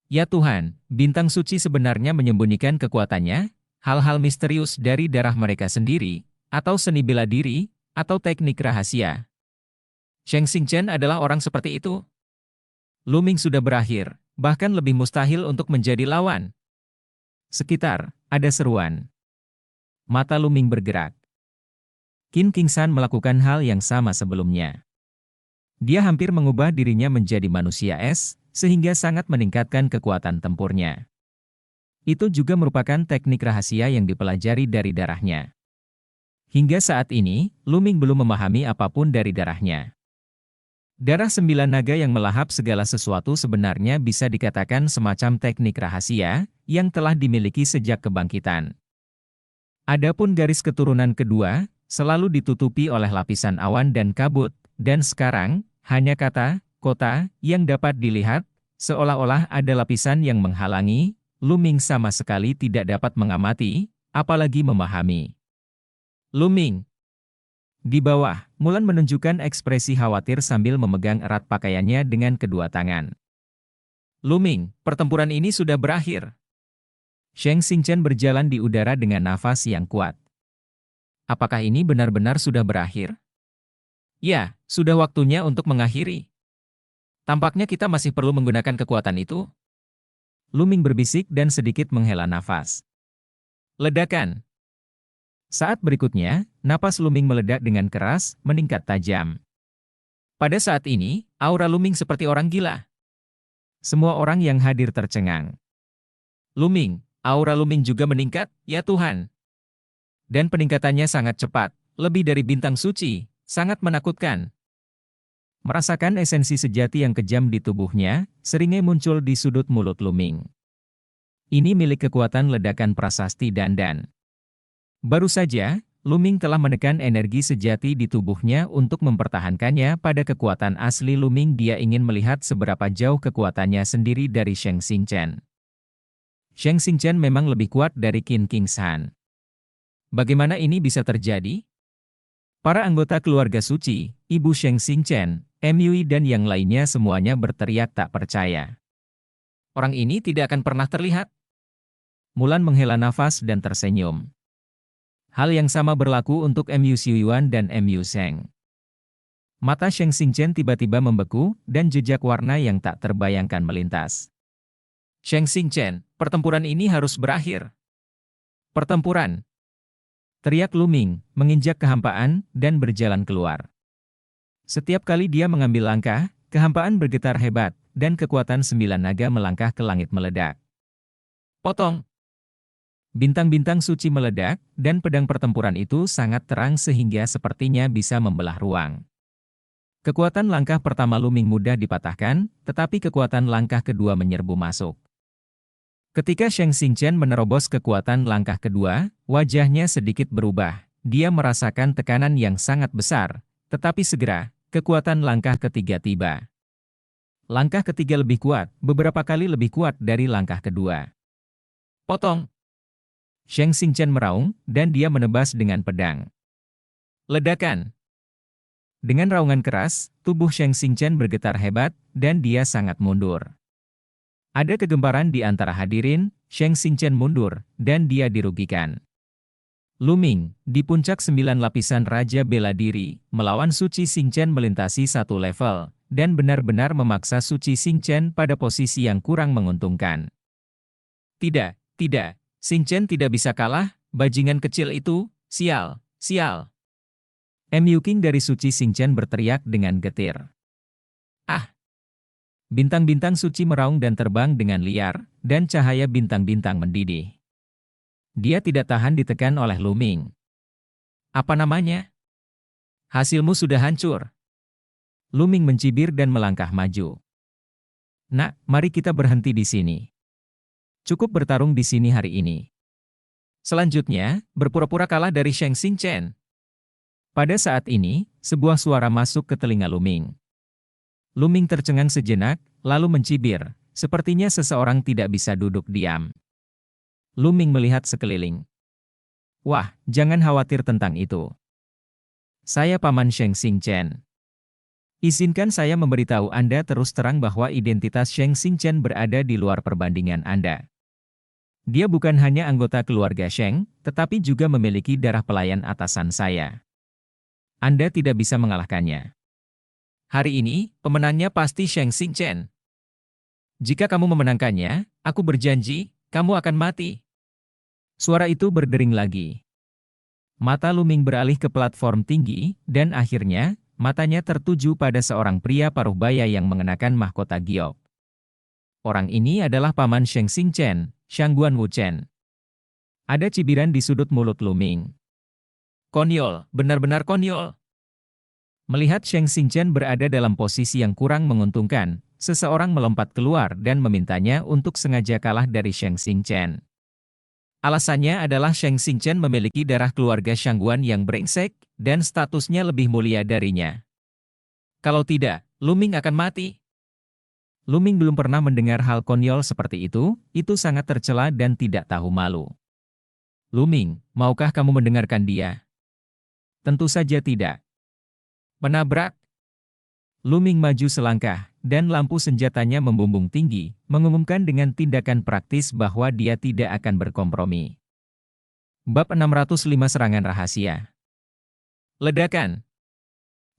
Ya Tuhan, bintang suci sebenarnya menyembunyikan kekuatannya, hal-hal misterius dari darah mereka sendiri, atau seni bela diri, atau teknik rahasia. Sheng Xingchen adalah orang seperti itu. Lu Ming sudah berakhir, bahkan lebih mustahil untuk menjadi lawan. Sekitar, ada seruan. Mata Lu Ming bergerak. Qin Qingshan melakukan hal yang sama sebelumnya. Dia hampir mengubah dirinya menjadi manusia es, sehingga sangat meningkatkan kekuatan tempurnya. Itu juga merupakan teknik rahasia yang dipelajari dari darahnya. Hingga saat ini, Lu Ming belum memahami apapun dari darahnya. Darah 9 naga yang melahap segala sesuatu sebenarnya bisa dikatakan semacam teknik rahasia, yang telah dimiliki sejak kebangkitan. Adapun garis keturunan kedua, selalu ditutupi oleh lapisan awan dan kabut, dan sekarang, hanya kata, kota, yang dapat dilihat, seolah-olah ada lapisan yang menghalangi. Lu Ming sama sekali tidak dapat mengamati, apalagi memahami. Lu Ming. Di bawah, Mulan menunjukkan ekspresi khawatir sambil memegang erat pakaiannya dengan kedua tangan. Lu Ming, pertempuran ini sudah berakhir. Sheng Xingchen berjalan di udara dengan nafas yang kuat. Apakah ini benar-benar sudah berakhir? Ya, sudah waktunya untuk mengakhiri. Tampaknya kita masih perlu menggunakan kekuatan itu. Lu Ming berbisik dan sedikit menghela nafas. Ledakan. Saat berikutnya, napas Lu Ming meledak dengan keras, meningkat tajam. Pada saat ini, aura Lu Ming seperti orang gila. Semua orang yang hadir tercengang. Lu Ming, aura Lu Ming juga meningkat, ya Tuhan. Dan peningkatannya sangat cepat, lebih dari bintang suci. Sangat menakutkan. Merasakan esensi sejati yang kejam di tubuhnya, seringai muncul di sudut mulut Lu Ming. Ini milik kekuatan ledakan prasasti Dandan. Baru saja, Lu Ming telah menekan energi sejati di tubuhnya untuk mempertahankannya pada kekuatan asli Lu Ming. Dia ingin melihat seberapa jauh kekuatannya sendiri dari Sheng Xingchen. Sheng Xingchen memang lebih kuat dari Qin Qingshan. Bagaimana ini bisa terjadi? Para anggota keluarga suci, Ibu Sheng Xingchen, MUI dan yang lainnya semuanya berteriak tak percaya. Orang ini tidak akan pernah terlihat. Mulan menghela nafas dan tersenyum. Hal yang sama berlaku untuk MU Xuyuan dan MU Sheng. Mata Sheng Xingchen tiba-tiba membeku dan jejak warna yang tak terbayangkan melintas. Sheng Xingchen, pertempuran ini harus berakhir. Pertempuran. Teriak Lu Ming, menginjak kehampaan, dan berjalan keluar. Setiap kali dia mengambil langkah, kehampaan bergetar hebat, dan kekuatan 9 naga melangkah ke langit meledak. Potong! Bintang-bintang suci meledak, dan pedang pertempuran itu sangat terang sehingga sepertinya bisa membelah ruang. Kekuatan langkah pertama Lu Ming mudah dipatahkan, tetapi kekuatan langkah kedua menyerbu masuk. Ketika Sheng Xingchen menerobos kekuatan langkah kedua, wajahnya sedikit berubah. Dia merasakan tekanan yang sangat besar, tetapi segera, kekuatan langkah ketiga tiba. Langkah ketiga lebih kuat, beberapa kali lebih kuat dari langkah kedua. Potong! Sheng Xingchen meraung, dan dia menebas dengan pedang. Ledakan! Dengan raungan keras, tubuh Sheng Xingchen bergetar hebat, dan dia sangat mundur. Ada kegemparan di antara hadirin, Sheng Xingchen mundur, dan dia dirugikan. Lu Ming, di puncak 9 lapisan Raja Bela Diri, melawan Suci Xingchen melintasi satu level, dan benar-benar memaksa Suci Xingchen pada posisi yang kurang menguntungkan. Tidak, Xingchen tidak bisa kalah, bajingan kecil itu, sial, sial. MU King dari Suci Xingchen berteriak dengan getir. Ah! Bintang-bintang suci meraung dan terbang dengan liar, dan cahaya bintang-bintang mendidih. Dia tidak tahan ditekan oleh Lu Ming. Apa namanya? Hasilmu sudah hancur. Luming mencibir dan melangkah maju. Nak, mari kita berhenti di sini. Cukup bertarung di sini hari ini. Selanjutnya, berpura-pura kalah dari Sheng Xingchen. Pada saat ini, sebuah suara masuk ke telinga Luming. Luming tercengang sejenak, lalu mencibir. Sepertinya seseorang tidak bisa duduk diam. Luming melihat sekeliling. Wah, jangan khawatir tentang itu. Saya Paman Sheng Xingchen. Izinkan saya memberitahu Anda terus terang bahwa identitas Sheng Xingchen berada di luar perbandingan Anda. Dia bukan hanya anggota keluarga Sheng, tetapi juga memiliki darah pelayan atasan saya. Anda tidak bisa mengalahkannya. Hari ini, pemenangnya pasti Sheng Xingchen. Jika kamu memenangkannya, aku berjanji, kamu akan mati. Suara itu berdering lagi. Mata Luming beralih ke platform tinggi, dan akhirnya, matanya tertuju pada seorang pria paruh baya yang mengenakan mahkota giok. Orang ini adalah Paman Sheng Xingchen, Shangguan Wuchen. Ada cibiran di sudut mulut Luming. Konyol, benar-benar konyol. Melihat Sheng Xingchen berada dalam posisi yang kurang menguntungkan, seseorang melompat keluar dan memintanya untuk sengaja kalah dari Sheng Xingchen. Alasannya adalah Sheng Xingchen memiliki darah keluarga Shangguan yang brengsek, dan statusnya lebih mulia darinya. Kalau tidak, Luming akan mati. Luming belum pernah mendengar hal konyol seperti itu sangat tercela dan tidak tahu malu. Luming, maukah kamu mendengarkan dia? Tentu saja tidak. Menabrak. Luming maju selangkah, dan lampu senjatanya membumbung tinggi, mengumumkan dengan tindakan praktis bahwa dia tidak akan berkompromi. Bab 605 Serangan Rahasia. Ledakan.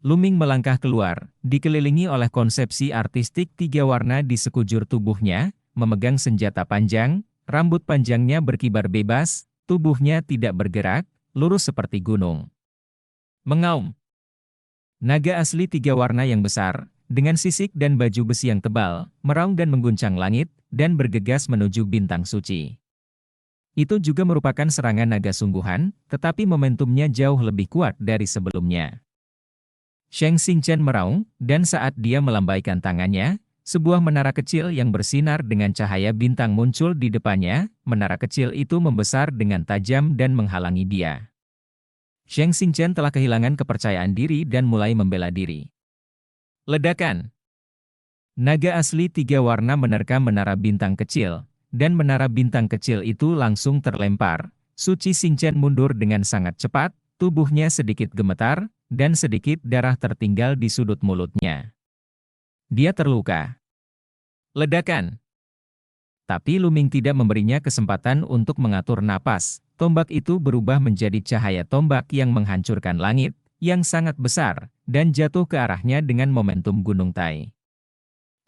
Luming melangkah keluar, dikelilingi oleh konsepsi artistik 3 warna di sekujur tubuhnya, memegang senjata panjang, rambut panjangnya berkibar bebas, tubuhnya tidak bergerak, lurus seperti gunung. Mengaum. Naga asli 3 warna yang besar, dengan sisik dan baju besi yang tebal, meraung dan mengguncang langit, dan bergegas menuju bintang suci. Itu juga merupakan serangan naga sungguhan, tetapi momentumnya jauh lebih kuat dari sebelumnya. Sheng Xingchen meraung, dan saat dia melambaikan tangannya, sebuah menara kecil yang bersinar dengan cahaya bintang muncul di depannya. Menara kecil itu membesar dengan tajam dan menghalangi dia. Sheng Xingchen telah kehilangan kepercayaan diri dan mulai membela diri. Ledakan. Naga asli 3 warna menerkam menara bintang kecil, dan menara bintang kecil itu langsung terlempar. Suci Xingchen mundur dengan sangat cepat, tubuhnya sedikit gemetar, dan sedikit darah tertinggal di sudut mulutnya. Dia terluka. Ledakan. Tapi Luming tidak memberinya kesempatan untuk mengatur napas. Tombak itu berubah menjadi cahaya tombak yang menghancurkan langit, yang sangat besar, dan jatuh ke arahnya dengan momentum Gunung Tai.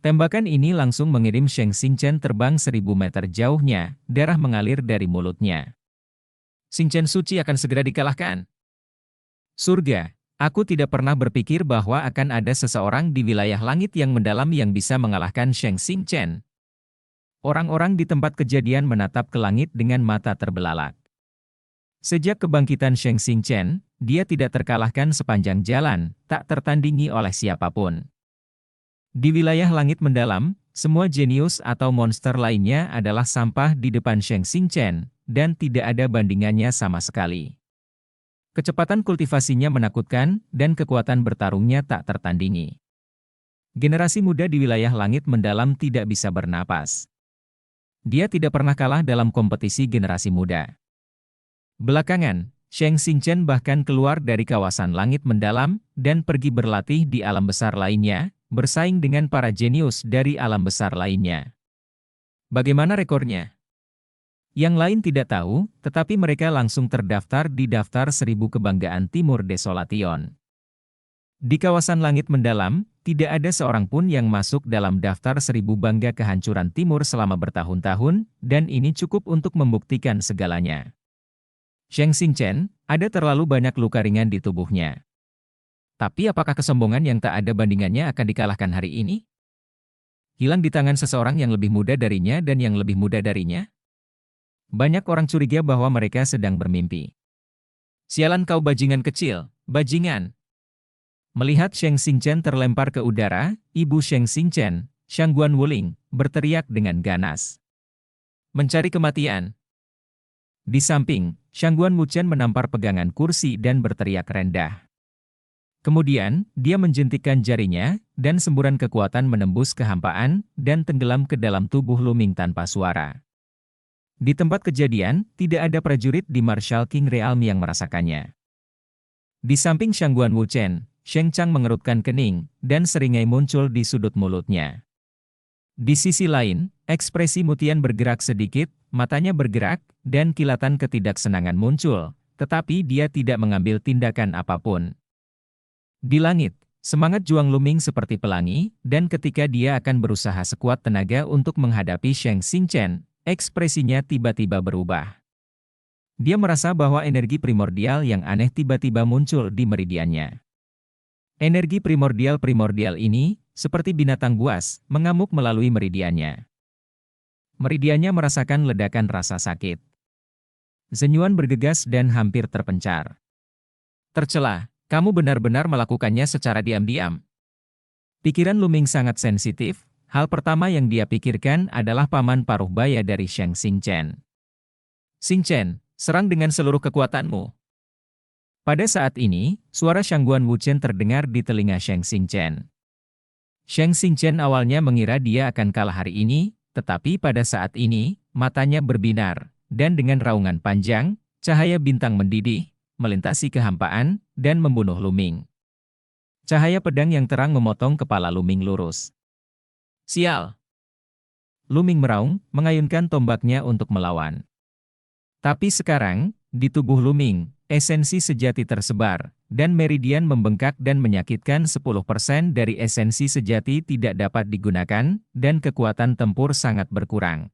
Tembakan ini langsung mengirim Sheng Xingchen terbang 1000 meter jauhnya, darah mengalir dari mulutnya. Xingchen suci akan segera dikalahkan. Surga, aku tidak pernah berpikir bahwa akan ada seseorang di wilayah langit yang mendalam yang bisa mengalahkan Sheng Xingchen. Orang-orang di tempat kejadian menatap ke langit dengan mata terbelalak. Sejak kebangkitan Sheng Xingchen, dia tidak terkalahkan sepanjang jalan, tak tertandingi oleh siapapun. Di wilayah langit mendalam, semua jenius atau monster lainnya adalah sampah di depan Sheng Xingchen, dan tidak ada bandingannya sama sekali. Kecepatan kultivasinya menakutkan, dan kekuatan bertarungnya tak tertandingi. Generasi muda di wilayah langit mendalam tidak bisa bernapas. Dia tidak pernah kalah dalam kompetisi generasi muda. Belakangan, Sheng Xingchen bahkan keluar dari kawasan langit mendalam, dan pergi berlatih di alam besar lainnya, bersaing dengan para jenius dari alam besar lainnya. Bagaimana rekornya? Yang lain tidak tahu, tetapi mereka langsung terdaftar di daftar 1000 kebanggaan Timur Desolation. Di kawasan langit mendalam, tidak ada seorang pun yang masuk dalam daftar 1000 bangga kehancuran Timur selama bertahun-tahun, dan ini cukup untuk membuktikan segalanya. Sheng Xingchen, ada terlalu banyak luka ringan di tubuhnya. Tapi apakah kesombongan yang tak ada bandingannya akan dikalahkan hari ini? Hilang di tangan seseorang yang lebih muda darinya dan yang lebih muda darinya? Banyak orang curiga bahwa mereka sedang bermimpi. Sialan kau bajingan kecil, bajingan! Melihat Sheng Xingchen terlempar ke udara, ibu Sheng Xingchen, Shangguan Wuling, berteriak dengan ganas. Mencari kematian. Di samping, Shangguan Wuchen menampar pegangan kursi dan berteriak rendah. Kemudian, dia menjentikkan jarinya, dan semburan kekuatan menembus kehampaan, dan tenggelam ke dalam tubuh Luming tanpa suara. Di tempat kejadian, tidak ada prajurit di Marshal King Realm yang merasakannya. Di samping Shangguan Wuchen, Sheng Chang mengerutkan kening, dan seringai muncul di sudut mulutnya. Di sisi lain, ekspresi Mutian bergerak sedikit, matanya bergerak, dan kilatan ketidaksenangan muncul, tetapi dia tidak mengambil tindakan apapun. Di langit, semangat juang Luming seperti pelangi, dan ketika dia akan berusaha sekuat tenaga untuk menghadapi Sheng Xingchen, ekspresinya tiba-tiba berubah. Dia merasa bahwa energi primordial yang aneh tiba-tiba muncul di meridiannya. Energi primordial ini, seperti binatang buas, mengamuk melalui meridiannya. Meridiannya merasakan ledakan rasa sakit. Zenyuan bergegas dan hampir terpencar. Tercela, kamu benar-benar melakukannya secara diam-diam. Pikiran Luming sangat sensitif, hal pertama yang dia pikirkan adalah paman paruh baya dari Sheng Xingchen. Xingchen, serang dengan seluruh kekuatanmu. Pada saat ini, suara Shangguan Wuchen terdengar di telinga Sheng Xingchen. Sheng Xingchen awalnya mengira dia akan kalah hari ini, tetapi pada saat ini, matanya berbinar, dan dengan raungan panjang, cahaya bintang mendidih, melintasi kehampaan, dan membunuh Luming. Cahaya pedang yang terang memotong kepala Luming lurus. Sial! Luming meraung, mengayunkan tombaknya untuk melawan. Tapi sekarang, di tubuh Luming, esensi sejati tersebar, dan meridian membengkak dan menyakitkan 10% dari esensi sejati tidak dapat digunakan, dan kekuatan tempur sangat berkurang.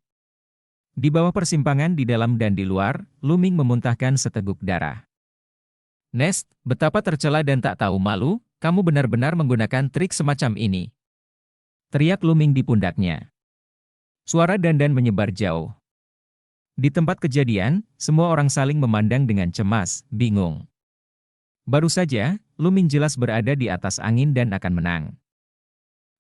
Di bawah persimpangan di dalam dan di luar, Luming memuntahkan seteguk darah. Nest, betapa tercela dan tak tahu malu, kamu benar-benar menggunakan trik semacam ini. Teriak Luming di pundaknya. Suara dandan menyebar jauh. Di tempat kejadian, semua orang saling memandang dengan cemas, bingung. Baru saja, Luming jelas berada di atas angin dan akan menang.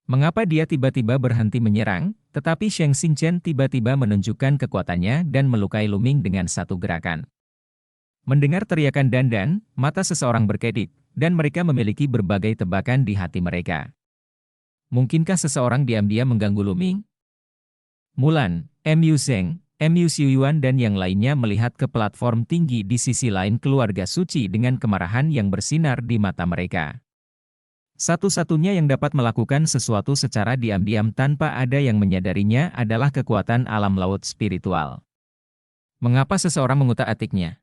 Mengapa dia tiba-tiba berhenti menyerang, tetapi Sheng Xingchen tiba-tiba menunjukkan kekuatannya dan melukai Luming dengan satu gerakan. Mendengar teriakan dandan, mata seseorang berkedip, dan mereka memiliki berbagai tebakan di hati mereka. Mungkinkah seseorang diam-diam mengganggu Luming? Mulan, Mu Zeng, Mu Xiuyuan dan yang lainnya melihat ke platform tinggi di sisi lain keluarga suci dengan kemarahan yang bersinar di mata mereka. Satu-satunya yang dapat melakukan sesuatu secara diam-diam tanpa ada yang menyadarinya adalah kekuatan alam laut spiritual. Mengapa seseorang mengutak-atiknya?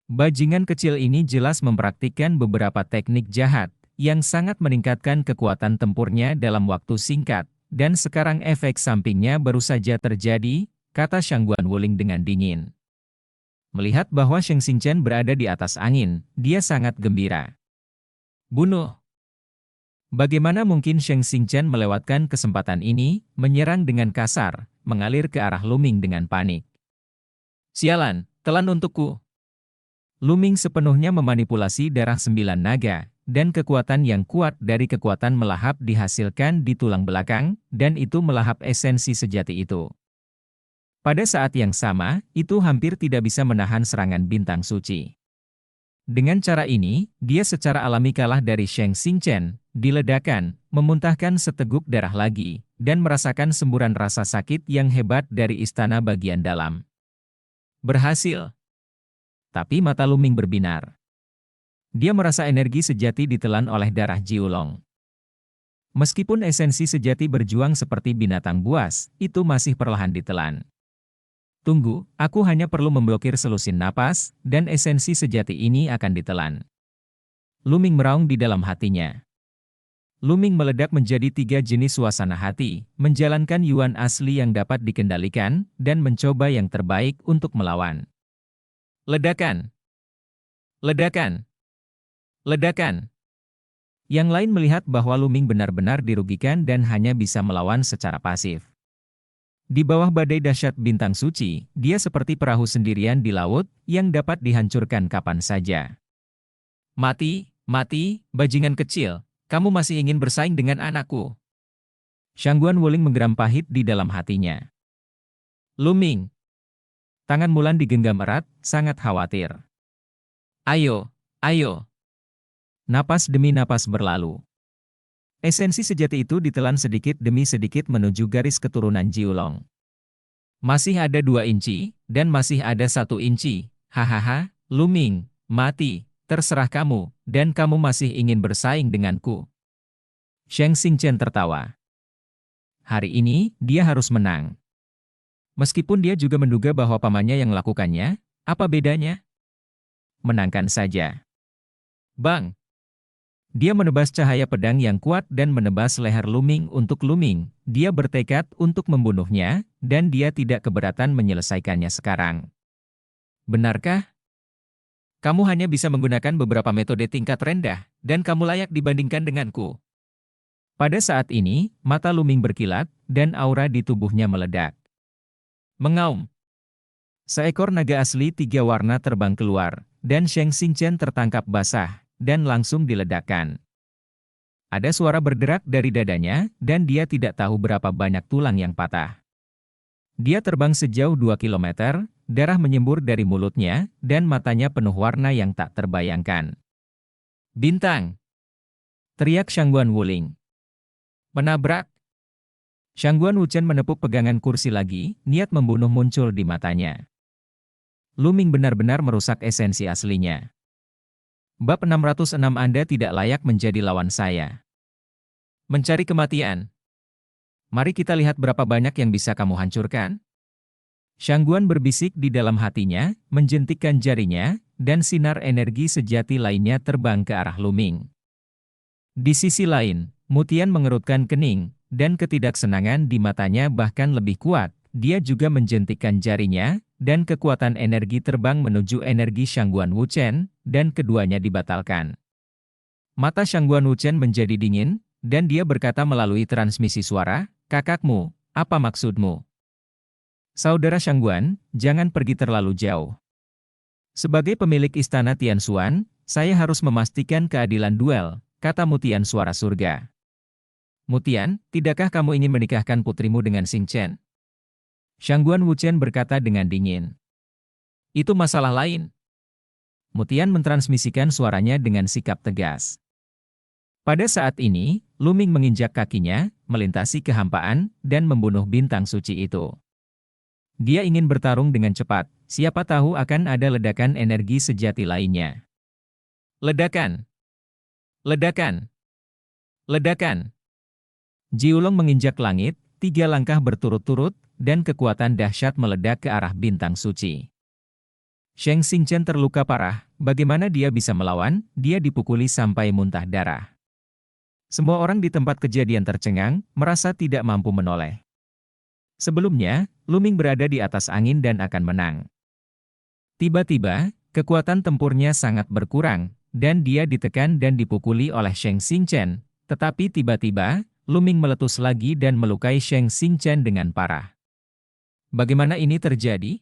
Bajingan kecil ini jelas mempraktikkan beberapa teknik jahat, yang sangat meningkatkan kekuatan tempurnya dalam waktu singkat, dan sekarang efek sampingnya baru saja terjadi, kata Shangguan Wuling dengan dingin. Melihat bahwa Sheng Xingchen berada di atas angin, dia sangat gembira. Bunuh! Bagaimana mungkin Sheng Xingchen melewatkan kesempatan ini, menyerang dengan kasar, mengalir ke arah Luming dengan panik. Sialan, telan untukku! Luming sepenuhnya memanipulasi darah 9 naga, dan kekuatan yang kuat dari kekuatan melahap dihasilkan di tulang belakang, dan itu melahap esensi sejati itu. Pada saat yang sama, itu hampir tidak bisa menahan serangan bintang suci. Dengan cara ini, dia secara alami kalah dari Sheng Xingchen, diledakkan, memuntahkan seteguk darah lagi, dan merasakan semburan rasa sakit yang hebat dari istana bagian dalam. Berhasil. Tapi mata Luming berbinar. Dia merasa energi sejati ditelan oleh darah Jiulong. Meskipun esensi sejati berjuang seperti binatang buas, itu masih perlahan ditelan. Tunggu, aku hanya perlu memblokir selusin napas, dan esensi sejati ini akan ditelan. Luming meraung di dalam hatinya. Luming meledak menjadi 3 jenis suasana hati, menjalankan yuan asli yang dapat dikendalikan, dan mencoba yang terbaik untuk melawan. Ledakan! Ledakan! Ledakan! Yang lain melihat bahwa Luming benar-benar dirugikan dan hanya bisa melawan secara pasif. Di bawah badai dahsyat bintang suci, dia seperti perahu sendirian di laut, yang dapat dihancurkan kapan saja. Mati, Mati, bajingan kecil, kamu masih ingin bersaing dengan anakku. Shangguan Wuling menggeram pahit di dalam hatinya. Lu Ming. Tangan Mulan digenggam erat, sangat khawatir. Ayo, ayo. Napas demi napas berlalu. Esensi sejati itu ditelan sedikit demi sedikit menuju garis keturunan Jiulong. Masih ada 2 inci, dan masih ada 1 inci. Hahaha, Lu Ming, mati, terserah kamu, dan kamu masih ingin bersaing denganku. Sheng Xingchen tertawa. Hari ini, dia harus menang. Meskipun dia juga menduga bahwa pamannya yang melakukannya, apa bedanya? Menangkan saja. Bang! Dia menebas cahaya pedang yang kuat dan menebas leher Lu Ming untuk Lu Ming. Dia bertekad untuk membunuhnya, dan dia tidak keberatan menyelesaikannya sekarang. Benarkah? Kamu hanya bisa menggunakan beberapa metode tingkat rendah, dan kamu layak dibandingkan denganku. Pada saat ini, mata Lu Ming berkilat, dan aura di tubuhnya meledak. Mengaum. Seekor naga asli 3 warna terbang keluar, dan Sheng Xingchen tertangkap basah, dan langsung diledakkan. Ada suara berderak dari dadanya, dan dia tidak tahu berapa banyak tulang yang patah. Dia terbang sejauh 2 kilometer, darah menyembur dari mulutnya, dan matanya penuh warna yang tak terbayangkan. Bintang! Teriak Shangguan Wuling. Menabrak! Shangguan Wuchen menepuk pegangan kursi lagi, niat membunuh muncul di matanya. Lu Ming benar-benar merusak esensi aslinya. Bab 606 Anda tidak layak menjadi lawan saya. Mencari kematian. Mari kita lihat berapa banyak yang bisa kamu hancurkan. Shangguan berbisik di dalam hatinya, menjentikkan jarinya, dan sinar energi sejati lainnya terbang ke arah Lu Ming. Di sisi lain, Mutian mengerutkan kening, dan ketidaksenangan di matanya bahkan lebih kuat. Dia juga menjentikkan jarinya, dan kekuatan energi terbang menuju energi Shangguan Wuchen, dan keduanya dibatalkan. Mata Shangguan Wuchen menjadi dingin, dan dia berkata melalui transmisi suara, "Kakakmu, apa maksudmu?" Saudara Shangguan, jangan pergi terlalu jauh. Sebagai pemilik istana Tianxuan, saya harus memastikan keadilan duel, kata Mutian suara surga. Mutian, tidakkah kamu ingin menikahkan putrimu dengan Xingchen? Shangguan Wuchen berkata dengan dingin. Itu masalah lain. Mutian mentransmisikan suaranya dengan sikap tegas. Pada saat ini, Lu Ming menginjak kakinya, melintasi kehampaan, dan membunuh bintang suci itu. Dia ingin bertarung dengan cepat, siapa tahu akan ada ledakan energi sejati lainnya. Ledakan! Ledakan! Ledakan! Jiulong menginjak langit, 3 langkah berturut-turut, dan kekuatan dahsyat meledak ke arah bintang suci. Sheng Xingchen terluka parah, bagaimana dia bisa melawan, dia dipukuli sampai muntah darah. Semua orang di tempat kejadian tercengang, merasa tidak mampu menoleh. Sebelumnya, Lu Ming berada di atas angin dan akan menang. Tiba-tiba, kekuatan tempurnya sangat berkurang, dan dia ditekan dan dipukuli oleh Sheng Xingchen, tetapi tiba-tiba, Lu Ming meletus lagi dan melukai Sheng Xingchen dengan parah. Bagaimana ini terjadi?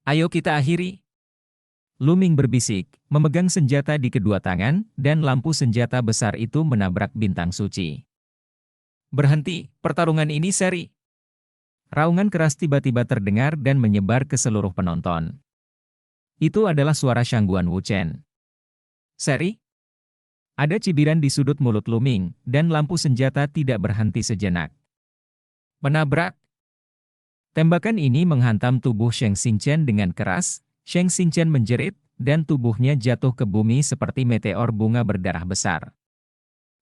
Ayo kita akhiri. Lu Ming berbisik, memegang senjata di kedua tangan, dan lampu senjata besar itu menabrak bintang suci. Berhenti, pertarungan ini seri. Raungan keras tiba-tiba terdengar dan menyebar ke seluruh penonton. Itu adalah suara Shangguan Wuchen. Seri? Ada cibiran di sudut mulut Lu Ming, dan lampu senjata tidak berhenti sejenak. Menabrak. Tembakan ini menghantam tubuh Sheng Xingchen dengan keras, Sheng Xingchen menjerit, dan tubuhnya jatuh ke bumi seperti meteor bunga berdarah besar.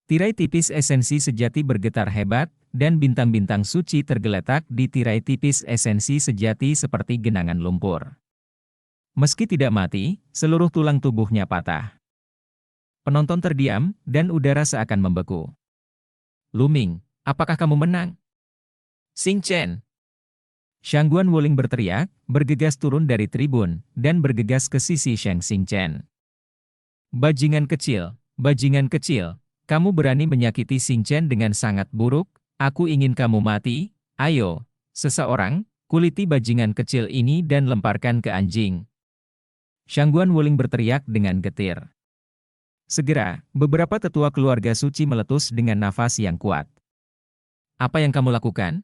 Tirai tipis esensi sejati bergetar hebat, dan bintang-bintang suci tergeletak di tirai tipis esensi sejati seperti genangan lumpur. Meski tidak mati, seluruh tulang tubuhnya patah. Penonton terdiam, dan udara seakan membeku. Lu Ming, apakah kamu menang? Xingchen! Shangguan Wuling berteriak, bergegas turun dari tribun, dan bergegas ke sisi Sheng Xingchen. Bajingan kecil, kamu berani menyakiti Xingchen dengan sangat buruk, aku ingin kamu mati, ayo, seseorang, kuliti bajingan kecil ini dan lemparkan ke anjing. Shangguan Wuling berteriak dengan getir. Segera, beberapa tetua keluarga suci meletus dengan nafas yang kuat. Apa yang kamu lakukan?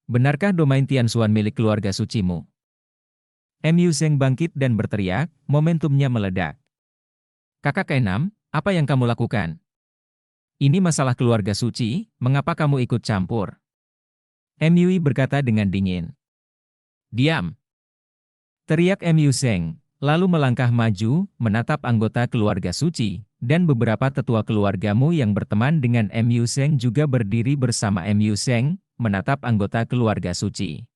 Benarkah domain Tianxuan milik keluarga sucimu? Mu Zeng bangkit dan berteriak, momentumnya meledak. Kakak keenam, apa yang kamu lakukan? Ini masalah keluarga suci, mengapa kamu ikut campur? Mui berkata dengan dingin. Diam! Teriak Mu Zeng, lalu melangkah maju, menatap anggota keluarga suci, dan beberapa tetua keluargamu yang berteman dengan Mu Zeng juga berdiri bersama Mu Zeng, menatap anggota keluarga suci.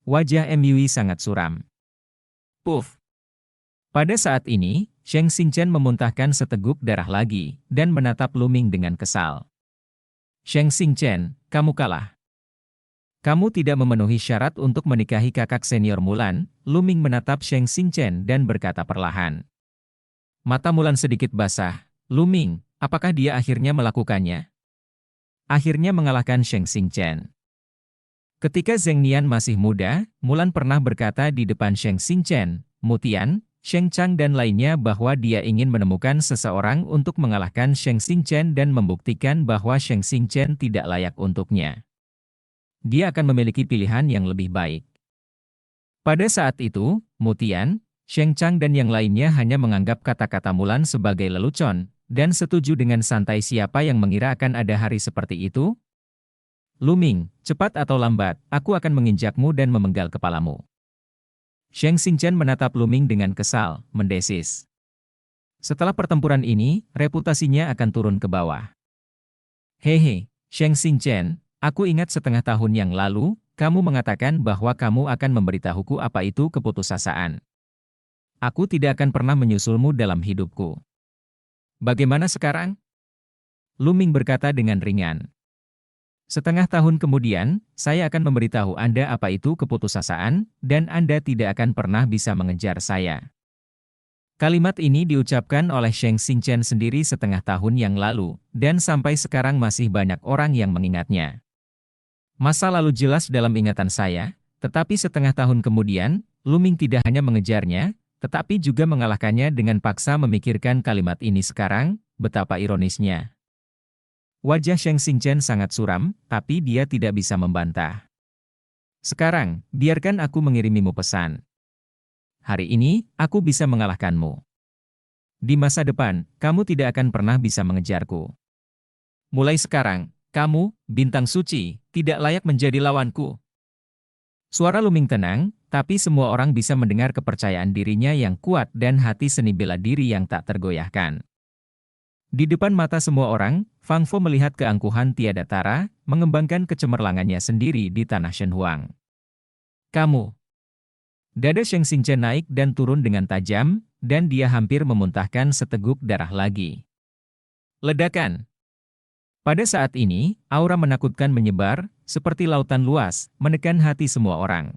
Wajah Mui sangat suram. Puff! Pada saat ini, Sheng Xingchen memuntahkan seteguk darah lagi, dan menatap Lu Ming dengan kesal. Sheng Xingchen, kamu kalah. Kamu tidak memenuhi syarat untuk menikahi kakak senior Mulan. Lu Ming menatap Sheng Xingchen dan berkata perlahan. Mata Mulan sedikit basah. Lu Ming, apakah dia akhirnya melakukannya? Akhirnya mengalahkan Sheng Xingchen. Ketika Zheng Nian masih muda, Mulan pernah berkata di depan Sheng Xingchen, Mutian, Sheng Chang dan lainnya bahwa dia ingin menemukan seseorang untuk mengalahkan Sheng Xingchen dan membuktikan bahwa Sheng Xingchen tidak layak untuknya. Dia akan memiliki pilihan yang lebih baik. Pada saat itu, Mutian, Sheng Chang dan yang lainnya hanya menganggap kata-kata Mulan sebagai lelucon, dan setuju dengan santai siapa yang mengira akan ada hari seperti itu? Lu Ming, cepat atau lambat, aku akan menginjakmu dan memenggal kepalamu. Sheng Xingchen menatap Lu Ming dengan kesal, mendesis. Setelah pertempuran ini, reputasinya akan turun ke bawah. Hehe, Sheng Xingchen, aku ingat setengah tahun yang lalu, kamu mengatakan bahwa kamu akan memberitahuku apa itu keputusasaan. Aku tidak akan pernah menyusulmu dalam hidupku. Bagaimana sekarang? Lu Ming berkata dengan ringan. Setengah tahun kemudian, saya akan memberitahu Anda apa itu keputusasaan, dan Anda tidak akan pernah bisa mengejar saya. Kalimat ini diucapkan oleh Sheng Xingchen sendiri setengah tahun yang lalu, dan sampai sekarang masih banyak orang yang mengingatnya. Masa lalu jelas dalam ingatan saya, tetapi setengah tahun kemudian, Lu Ming tidak hanya mengejarnya, tetapi juga mengalahkannya dengan paksa memikirkan kalimat ini sekarang, betapa ironisnya. Wajah Sheng Xingchen sangat suram, tapi dia tidak bisa membantah. Sekarang, biarkan aku mengirimimu pesan. Hari ini, aku bisa mengalahkanmu. Di masa depan, kamu tidak akan pernah bisa mengejarku. Mulai sekarang, kamu, bintang suci, tidak layak menjadi lawanku. Suara Lu Ming tenang, tapi semua orang bisa mendengar kepercayaan dirinya yang kuat dan hati seni bela diri yang tak tergoyahkan. Di depan mata semua orang, Fang Fo melihat keangkuhan tiada tara, mengembangkan kecemerlangannya sendiri di tanah Shenhuang. Kamu. Dada Sheng Xingchen naik dan turun dengan tajam, dan dia hampir memuntahkan seteguk darah lagi. Ledakan. Pada saat ini, aura menakutkan menyebar, seperti lautan luas, menekan hati semua orang.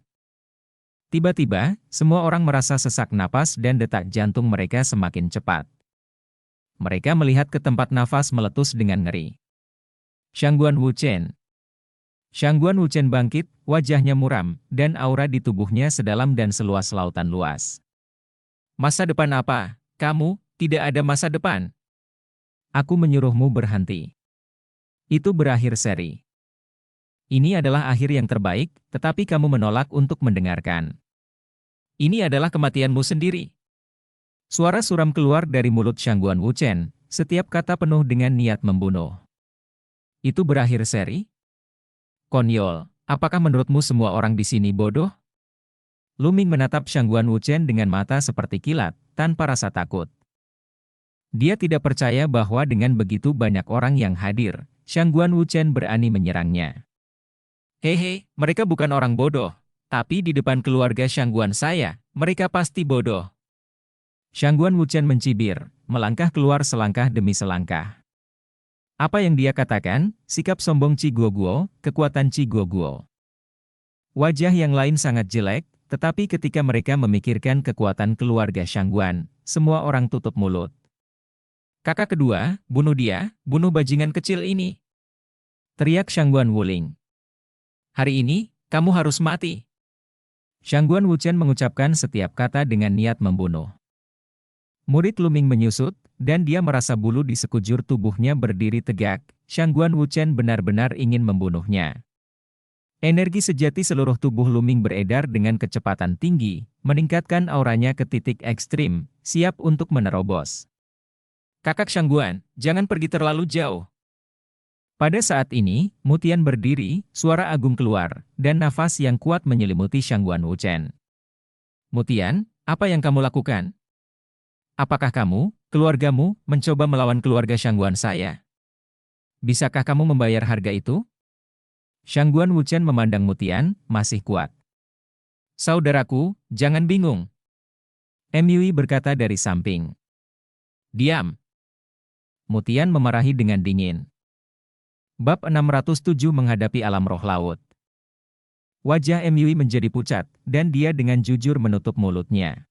Tiba-tiba, semua orang merasa sesak napas dan detak jantung mereka semakin cepat. Mereka melihat ke tempat nafas meletus dengan ngeri. Shangguan Wuchen. Shangguan Wuchen bangkit, wajahnya muram, dan aura di tubuhnya sedalam dan seluas lautan luas. Masa depan apa? Kamu, tidak ada masa depan. Aku menyuruhmu berhenti. Itu berakhir seri. Ini adalah akhir yang terbaik, tetapi kamu menolak untuk mendengarkan. Ini adalah kematianmu sendiri. Suara suram keluar dari mulut Shangguan Wuchen, setiap kata penuh dengan niat membunuh. Itu berakhir seri? Konyol, apakah menurutmu semua orang di sini bodoh? Lu Ming menatap Shangguan Wuchen dengan mata seperti kilat, tanpa rasa takut. Dia tidak percaya bahwa dengan begitu banyak orang yang hadir, Shangguan Wuchen berani menyerangnya. Hehe, mereka bukan orang bodoh, tapi di depan keluarga Shangguan saya, mereka pasti bodoh. Shangguan Wuchen mencibir, melangkah keluar selangkah demi selangkah. Apa yang dia katakan? Sikap sombong Qi Guoguo, kekuatan Qi Guoguo. Wajah yang lain sangat jelek, tetapi ketika mereka memikirkan kekuatan keluarga Shangguan, semua orang tutup mulut. Kakak kedua, bunuh dia, bunuh bajingan kecil ini. Teriak Shangguan Wuling. Hari ini, kamu harus mati. Shangguan Wuchen mengucapkan setiap kata dengan niat membunuh. Murid Lu Ming menyusut, dan dia merasa bulu di sekujur tubuhnya berdiri tegak. Shangguan Wuchen benar-benar ingin membunuhnya. Energi sejati seluruh tubuh Luming beredar dengan kecepatan tinggi, meningkatkan auranya ke titik ekstrim, siap untuk menerobos. Kakak Shangguan, jangan pergi terlalu jauh. Pada saat ini, Mutian berdiri, suara agung keluar, dan nafas yang kuat menyelimuti Shangguan Wuchen. Mutian, apa yang kamu lakukan? Apakah kamu, keluargamu, mencoba melawan keluarga Shangguan saya? Bisakah kamu membayar harga itu? Shangguan Wuchen memandang Mutian, masih kuat. Saudaraku, jangan bingung. Yui berkata dari samping. Diam. Mutian memarahi dengan dingin. Bab 607 menghadapi alam roh laut. Wajah Yui menjadi pucat, dan dia dengan jujur menutup mulutnya.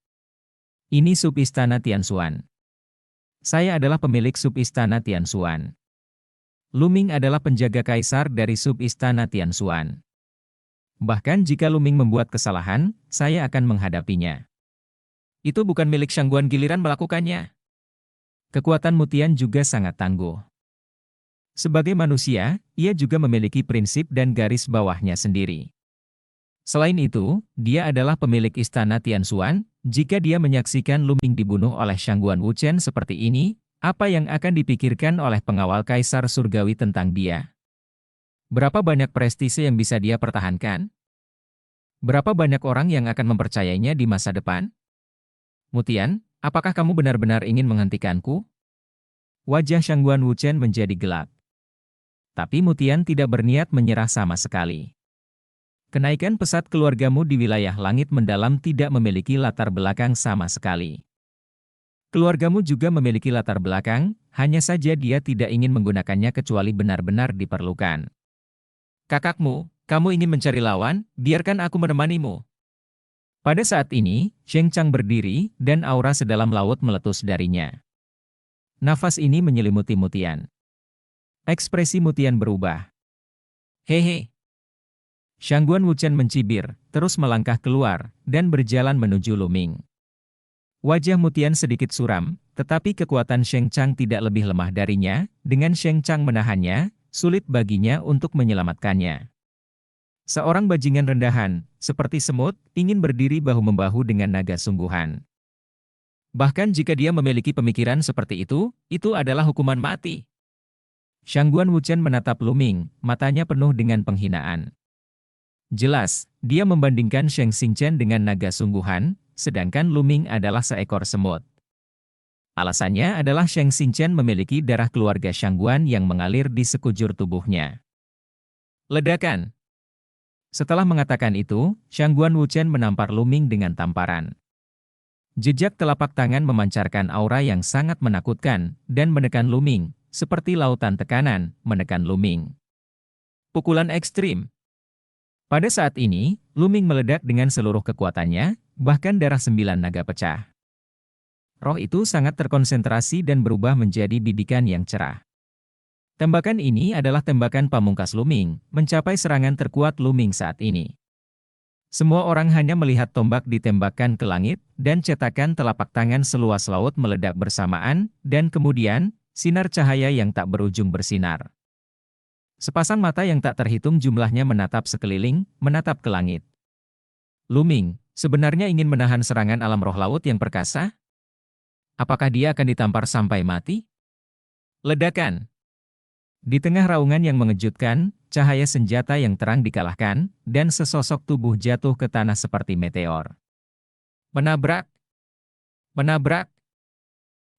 Ini sub istana Tianshuan. Saya adalah pemilik sub istana Tianshuan. Luming adalah penjaga kaisar dari sub istana Tianshuan. Bahkan jika Luming membuat kesalahan, saya akan menghadapinya. Itu bukan milik Shangguan giliran melakukannya. Kekuatan Mutian juga sangat tangguh. Sebagai manusia, ia juga memiliki prinsip dan garis bawahnya sendiri. Selain itu, dia adalah pemilik istana Tianshuan. Jika dia menyaksikan Luming dibunuh oleh Shangguan Wuchen seperti ini, apa yang akan dipikirkan oleh pengawal kaisar surgawi tentang dia? Berapa banyak prestise yang bisa dia pertahankan? Berapa banyak orang yang akan mempercayainya di masa depan? Mutian, apakah kamu benar-benar ingin menghentikanku? Wajah Shangguan Wuchen menjadi gelap. Tapi Mutian tidak berniat menyerah sama sekali. Kenaikan pesat keluargamu di wilayah langit mendalam tidak memiliki latar belakang sama sekali. Keluargamu juga memiliki latar belakang, hanya saja dia tidak ingin menggunakannya kecuali benar-benar diperlukan. Kakakmu, kamu ingin mencari lawan, biarkan aku menemanimu. Pada saat ini, Sheng Chang berdiri, dan aura sedalam laut meletus darinya. Nafas ini menyelimuti Mutian. Ekspresi Mutian berubah. Hehe. Shangguan Wuchen mencibir, terus melangkah keluar, dan berjalan menuju Luming. Wajah Mutian sedikit suram, tetapi kekuatan Sheng Chang tidak lebih lemah darinya. Dengan Sheng Chang menahannya, sulit baginya untuk menyelamatkannya. Seorang bajingan rendahan, seperti semut, ingin berdiri bahu-membahu dengan naga sungguhan. Bahkan jika dia memiliki pemikiran seperti itu adalah hukuman mati. Shangguan Wuchen menatap Luming, matanya penuh dengan penghinaan. Jelas, dia membandingkan Sheng Xingchen dengan naga sungguhan, sedangkan Luming adalah seekor semut. Alasannya adalah Sheng Xingchen memiliki darah keluarga Shangguan yang mengalir di sekujur tubuhnya. Ledakan. Setelah mengatakan itu, Shangguan Wuchen menampar Luming dengan tamparan. Jejak telapak tangan memancarkan aura yang sangat menakutkan, dan menekan Luming, seperti lautan tekanan, menekan Luming. Pukulan ekstrim. Pada saat ini, Luming meledak dengan seluruh kekuatannya, bahkan darah 9 naga pecah. Roh itu sangat terkonsentrasi dan berubah menjadi bidikan yang cerah. Tembakan ini adalah tembakan pamungkas Luming, mencapai serangan terkuat Luming saat ini. Semua orang hanya melihat tombak ditembakkan ke langit, dan cetakan telapak tangan seluas laut meledak bersamaan, dan kemudian, sinar cahaya yang tak berujung bersinar. Sepasang mata yang tak terhitung jumlahnya menatap sekeliling, menatap ke langit. Luming, sebenarnya ingin menahan serangan alam roh laut yang perkasa? Apakah dia akan ditampar sampai mati? Ledakan. Di tengah raungan yang mengejutkan, cahaya senjata yang terang dikalahkan, dan sesosok tubuh jatuh ke tanah seperti meteor. Menabrak. Menabrak.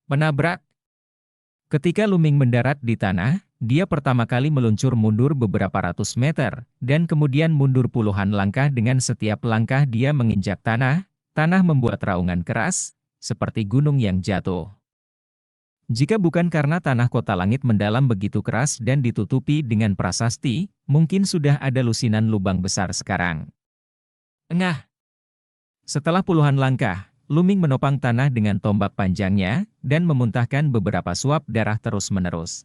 Menabrak. Ketika Luming mendarat di tanah, dia pertama kali meluncur mundur beberapa ratus meter, dan kemudian mundur puluhan langkah. Dengan setiap langkah dia menginjak tanah, tanah membuat raungan keras, seperti gunung yang jatuh. Jika bukan karena tanah kota langit mendalam begitu keras dan ditutupi dengan prasasti, mungkin sudah ada lusinan lubang besar sekarang. Engah! Setelah puluhan langkah, Luming menopang tanah dengan tombak panjangnya, dan memuntahkan beberapa suap darah terus-menerus.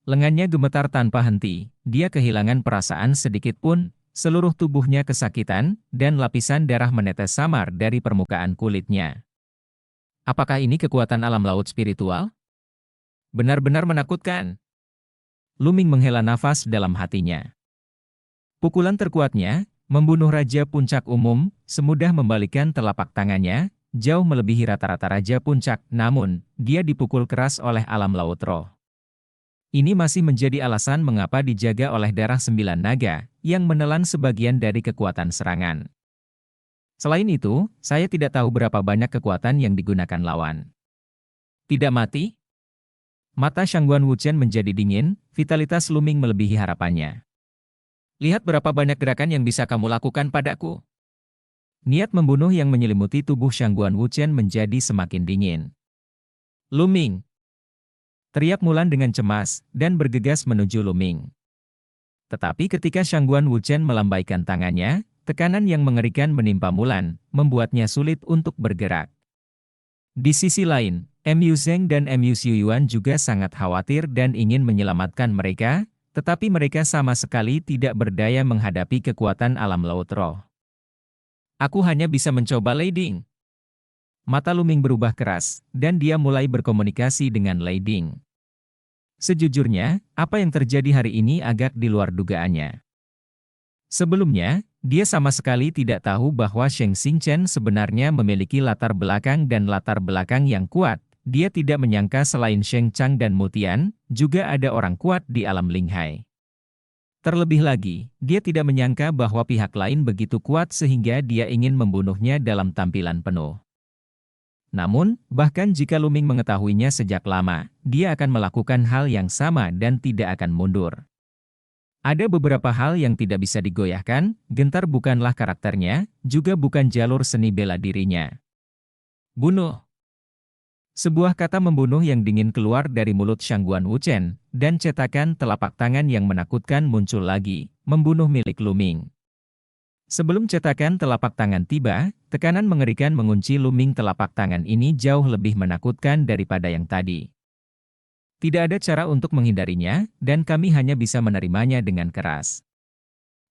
Lengannya gemetar tanpa henti, dia kehilangan perasaan sedikit pun, seluruh tubuhnya kesakitan, dan lapisan darah menetes samar dari permukaan kulitnya. Apakah ini kekuatan alam laut spiritual? Benar-benar menakutkan. Luming menghela nafas dalam hatinya. Pukulan terkuatnya, membunuh Raja Puncak umum, semudah membalikkan telapak tangannya, jauh melebihi rata-rata Raja Puncak, namun, dia dipukul keras oleh alam laut roh. Ini masih menjadi alasan mengapa dijaga oleh darah 9 naga, yang menelan sebagian dari kekuatan serangan. Selain itu, saya tidak tahu berapa banyak kekuatan yang digunakan lawan. Tidak mati? Mata Shangguan Wuchen menjadi dingin, vitalitas Luming melebihi harapannya. Lihat berapa banyak gerakan yang bisa kamu lakukan padaku. Niat membunuh yang menyelimuti tubuh Shangguan Wuchen menjadi semakin dingin. Luming! Teriak Mulan dengan cemas, dan bergegas menuju Luming. Tetapi ketika Shangguan Wuchen melambaikan tangannya, tekanan yang mengerikan menimpa Mulan, membuatnya sulit untuk bergerak. Di sisi lain, Mu Zeng dan Mu Xuyuan juga sangat khawatir dan ingin menyelamatkan mereka, tetapi mereka sama sekali tidak berdaya menghadapi kekuatan alam laut roh. Aku hanya bisa mencoba Lei Ding. Mata Luming berubah keras, dan dia mulai berkomunikasi dengan Lei Ding. Sejujurnya, apa yang terjadi hari ini agak di luar dugaannya. Sebelumnya, dia sama sekali tidak tahu bahwa Sheng Xingchen sebenarnya memiliki latar belakang dan latar belakang yang kuat. Dia tidak menyangka selain Sheng Chang dan Mutian, juga ada orang kuat di alam Linghai. Terlebih lagi, dia tidak menyangka bahwa pihak lain begitu kuat sehingga dia ingin membunuhnya dalam tampilan penuh. Namun, bahkan jika Luming mengetahuinya sejak lama, dia akan melakukan hal yang sama dan tidak akan mundur. Ada beberapa hal yang tidak bisa digoyahkan, gentar bukanlah karakternya, juga bukan jalur seni bela dirinya. Bunuh. Sebuah kata membunuh yang dingin keluar dari mulut Shangguan Wuchen, dan cetakan telapak tangan yang menakutkan muncul lagi, membunuh milik Luming. Sebelum cetakan telapak tangan tiba, tekanan mengerikan mengunci Luming telapak tangan ini jauh lebih menakutkan daripada yang tadi. Tidak ada cara untuk menghindarinya, dan kami hanya bisa menerimanya dengan keras.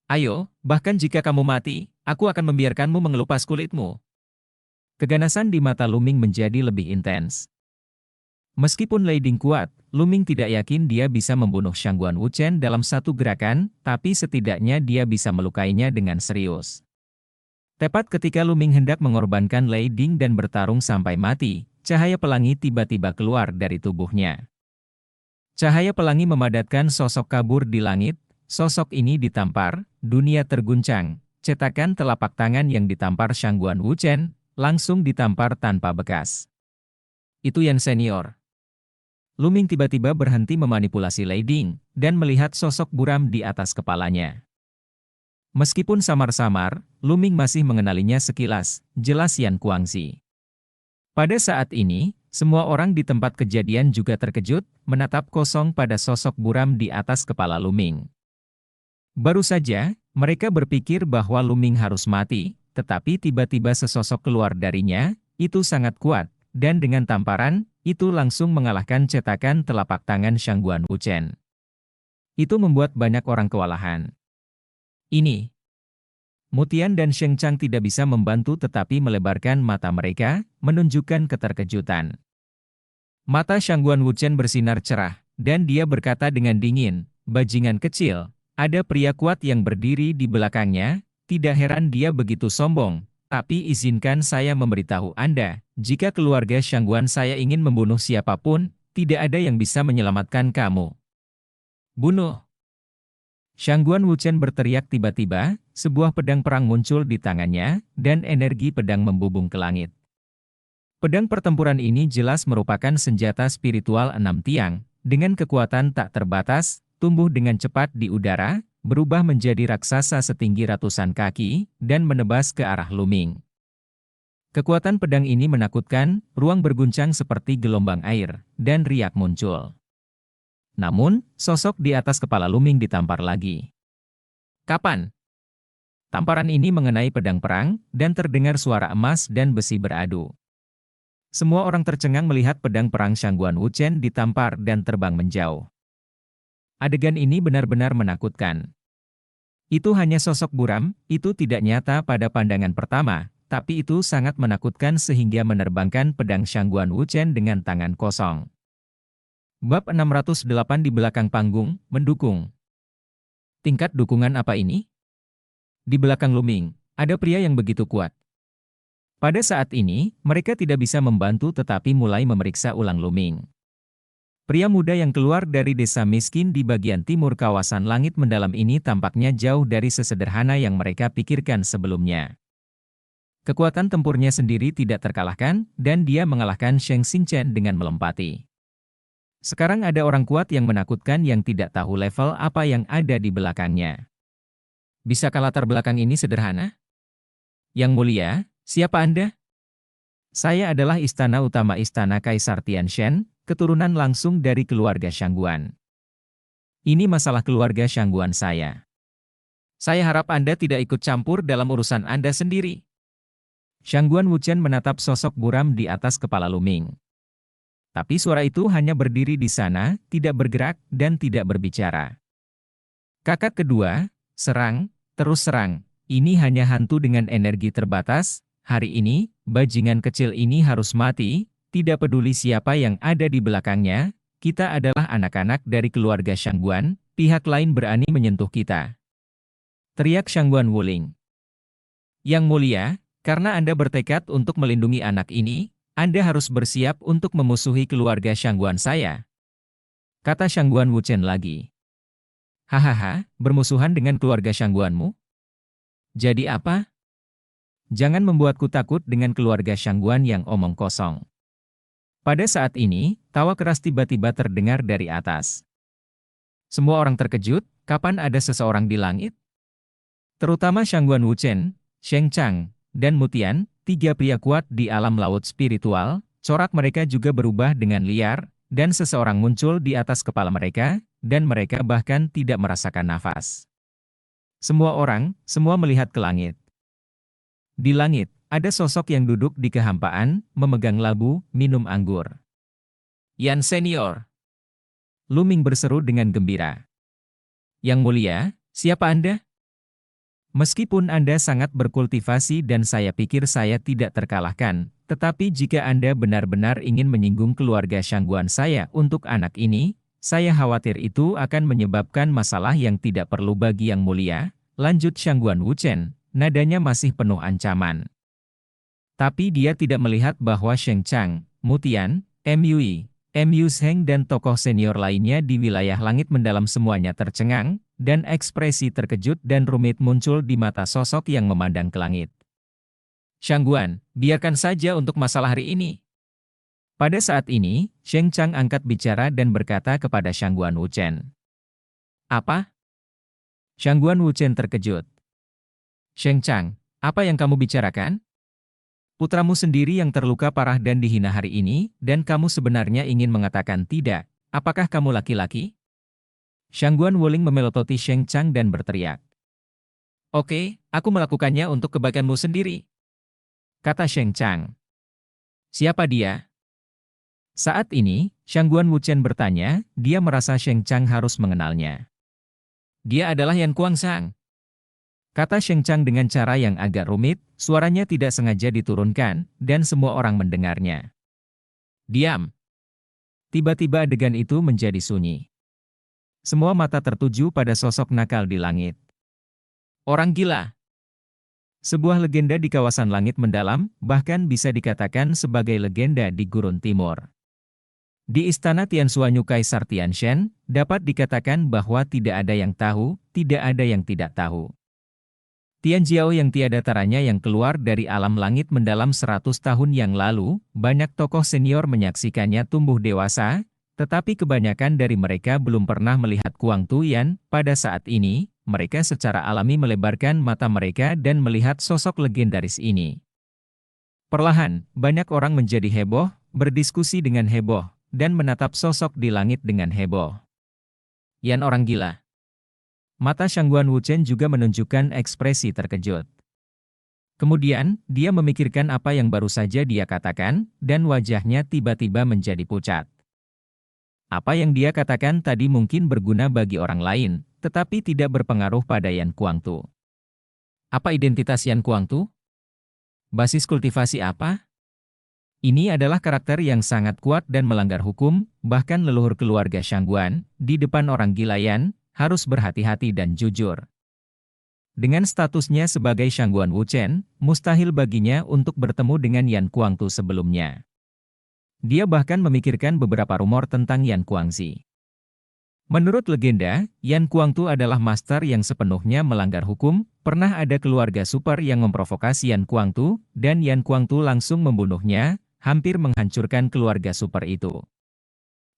Ayo, bahkan jika kamu mati, aku akan membiarkanmu mengelupas kulitmu. Keganasan di mata Luming menjadi lebih intens. Meskipun Lei Ding kuat, Luming tidak yakin dia bisa membunuh Shangguan Wuchen dalam satu gerakan, tapi setidaknya dia bisa melukainya dengan serius. Tepat ketika Luming hendak mengorbankan Lei Ding dan bertarung sampai mati, cahaya pelangi tiba-tiba keluar dari tubuhnya. Cahaya pelangi memadatkan sosok kabur di langit, sosok ini ditampar, dunia terguncang, cetakan telapak tangan yang ditampar Shangguan Wuchen, langsung ditampar tanpa bekas. Itu Yan Senior. Luming tiba-tiba berhenti memanipulasi Lei Ding, dan melihat sosok buram di atas kepalanya. Meskipun samar-samar, Luming masih mengenalinya sekilas, jelas Yan Kuangzi. Pada saat ini, semua orang di tempat kejadian juga terkejut, menatap kosong pada sosok buram di atas kepala Luming. Baru saja, mereka berpikir bahwa Luming harus mati, tetapi tiba-tiba sesosok keluar darinya, itu sangat kuat, dan dengan tamparan, itu langsung mengalahkan cetakan telapak tangan Shangguan Wuchen. Itu membuat banyak orang kewalahan. Ini. Mutian dan Sheng Chang tidak bisa membantu tetapi melebarkan mata mereka, menunjukkan keterkejutan. Mata Shangguan Wuchen bersinar cerah, dan dia berkata dengan dingin, "Bajingan kecil, ada pria kuat yang berdiri di belakangnya, tidak heran dia begitu sombong, tapi izinkan saya memberitahu Anda, jika keluarga Shangguan saya ingin membunuh siapapun, tidak ada yang bisa menyelamatkan kamu. Bunuh!" Shangguan Wuchen berteriak tiba-tiba, sebuah pedang perang muncul di tangannya, dan energi pedang membubung ke langit. Pedang pertempuran ini jelas merupakan senjata spiritual 6 tiang, dengan kekuatan tak terbatas, tumbuh dengan cepat di udara, berubah menjadi raksasa setinggi ratusan kaki, dan menebas ke arah Luming. Kekuatan pedang ini menakutkan, ruang berguncang seperti gelombang air, dan riak muncul. Namun, sosok di atas kepala Luming ditampar lagi. Kapan? Tamparan ini mengenai pedang perang, dan terdengar suara emas dan besi beradu. Semua orang tercengang melihat pedang perang Shangguan Wuchen ditampar dan terbang menjauh. Adegan ini benar-benar menakutkan. Itu hanya sosok buram, itu tidak nyata pada pandangan pertama, tapi itu sangat menakutkan sehingga menerbangkan pedang Shangguan Wuchen dengan tangan kosong. Bab 608 di belakang panggung, mendukung. Tingkat dukungan apa ini? Di belakang Luming, ada pria yang begitu kuat. Pada saat ini, mereka tidak bisa membantu tetapi mulai memeriksa ulang Luming. Pria muda yang keluar dari desa miskin di bagian timur kawasan langit mendalam ini tampaknya jauh dari sesederhana yang mereka pikirkan sebelumnya. Kekuatan tempurnya sendiri tidak terkalahkan, dan dia mengalahkan Sheng Xingchen dengan melompati. Sekarang ada orang kuat yang menakutkan yang tidak tahu level apa yang ada di belakangnya. Bisakah latar belakang ini sederhana? Yang mulia, siapa Anda? Saya adalah istana utama Istana Kaisar Tianshan, keturunan langsung dari keluarga Shangguan. Ini masalah keluarga Shangguan saya. Saya harap Anda tidak ikut campur dalam urusan Anda sendiri. Shangguan Wuchen menatap sosok buram di atas kepala Luming. Tapi suara itu hanya berdiri di sana, tidak bergerak, dan tidak berbicara. Kakak kedua, serang, terus serang. Ini hanya hantu dengan energi terbatas. Hari ini, bajingan kecil ini harus mati, tidak peduli siapa yang ada di belakangnya. Kita adalah anak-anak dari keluarga Shangguan, pihak lain berani menyentuh kita. Teriak Shangguan Wuling. Yang mulia, karena Anda bertekad untuk melindungi anak ini, Anda harus bersiap untuk memusuhi keluarga Shangguan saya. Kata Shangguan Wuchen lagi. Hahaha, bermusuhan dengan keluarga Shangguanmu? Jadi apa? Jangan membuatku takut dengan keluarga Shangguan yang omong kosong. Pada saat ini, tawa keras tiba-tiba terdengar dari atas. Semua orang terkejut, kapan ada seseorang di langit? Terutama Shangguan Wuchen, Sheng Chang, dan Mutian, tiga pria kuat di alam laut spiritual. Corak mereka juga berubah dengan liar, dan seseorang muncul di atas kepala mereka, dan mereka bahkan tidak merasakan nafas. Semua orang, semua melihat ke langit. Di langit, ada sosok yang duduk di kehampaan, memegang labu, minum anggur. Yan Senior. Luming berseru dengan gembira. Yang mulia, siapa Anda? Meskipun Anda sangat berkultivasi dan saya pikir saya tidak terkalahkan, tetapi jika Anda benar-benar ingin menyinggung keluarga Shangguan saya untuk anak ini, saya khawatir itu akan menyebabkan masalah yang tidak perlu bagi yang mulia, lanjut Shangguan Wuchen, nadanya masih penuh ancaman. Tapi dia tidak melihat bahwa Sheng Chang, Mutian, Mu Sheng dan tokoh senior lainnya di wilayah langit mendalam semuanya tercengang, dan ekspresi terkejut dan rumit muncul di mata sosok yang memandang ke langit. Shangguan, biarkan saja untuk masalah hari ini. Pada saat ini, Sheng Chang angkat bicara dan berkata kepada Shangguan Wuchen. Apa? Shangguan Wuchen terkejut. Sheng Chang, apa yang kamu bicarakan? Putramu sendiri yang terluka parah dan dihina hari ini, dan kamu sebenarnya ingin mengatakan tidak. Apakah kamu laki-laki? Shangguan Wuling memelototi Sheng Chang dan berteriak. Oke, aku melakukannya untuk kebaikanmu sendiri. Kata Sheng Chang. Siapa dia? Saat ini, Shangguan Wuchen bertanya, dia merasa Sheng Chang harus mengenalnya. Dia adalah Yan Kuangsang. Kata Sheng Chang dengan cara yang agak rumit, suaranya tidak sengaja diturunkan, dan semua orang mendengarnya. Diam. Tiba-tiba adegan itu menjadi sunyi. Semua mata tertuju pada sosok nakal di langit. Orang gila. Sebuah legenda di kawasan langit mendalam, bahkan bisa dikatakan sebagai legenda di Gurun Timur. Di Istana Tianshuanyu Kaisar Tianshan, dapat dikatakan bahwa tidak ada yang tahu, tidak ada yang tidak tahu. Tianjiao yang tiada taranya yang keluar dari alam langit mendalam 100 tahun yang lalu, banyak tokoh senior menyaksikannya tumbuh dewasa, tetapi kebanyakan dari mereka belum pernah melihat Kuang Tuyan. Pada saat ini, mereka secara alami melebarkan mata mereka dan melihat sosok legendaris ini. Perlahan, banyak orang menjadi heboh, berdiskusi dengan heboh, dan menatap sosok di langit dengan heboh. Yan orang gila. Mata Shangguan Wuchen juga menunjukkan ekspresi terkejut. Kemudian, dia memikirkan apa yang baru saja dia katakan, dan wajahnya tiba-tiba menjadi pucat. Apa yang dia katakan tadi mungkin berguna bagi orang lain, tetapi tidak berpengaruh pada Yan Kuangtu. Apa identitas Yan Kuangtu? Basis kultivasi apa? Ini adalah karakter yang sangat kuat dan melanggar hukum, bahkan leluhur keluarga Shangguan, di depan orang Gilayan, harus berhati-hati dan jujur. Dengan statusnya sebagai Shangguan Wuchen, mustahil baginya untuk bertemu dengan Yan Kuangtu sebelumnya. Dia bahkan memikirkan beberapa rumor tentang Yan Kuangzi. Menurut legenda, Yan Kuangtu adalah master yang sepenuhnya melanggar hukum. Pernah ada keluarga super yang memprovokasi Yan Kuangtu, dan Yan Kuangtu langsung membunuhnya, hampir menghancurkan keluarga super itu.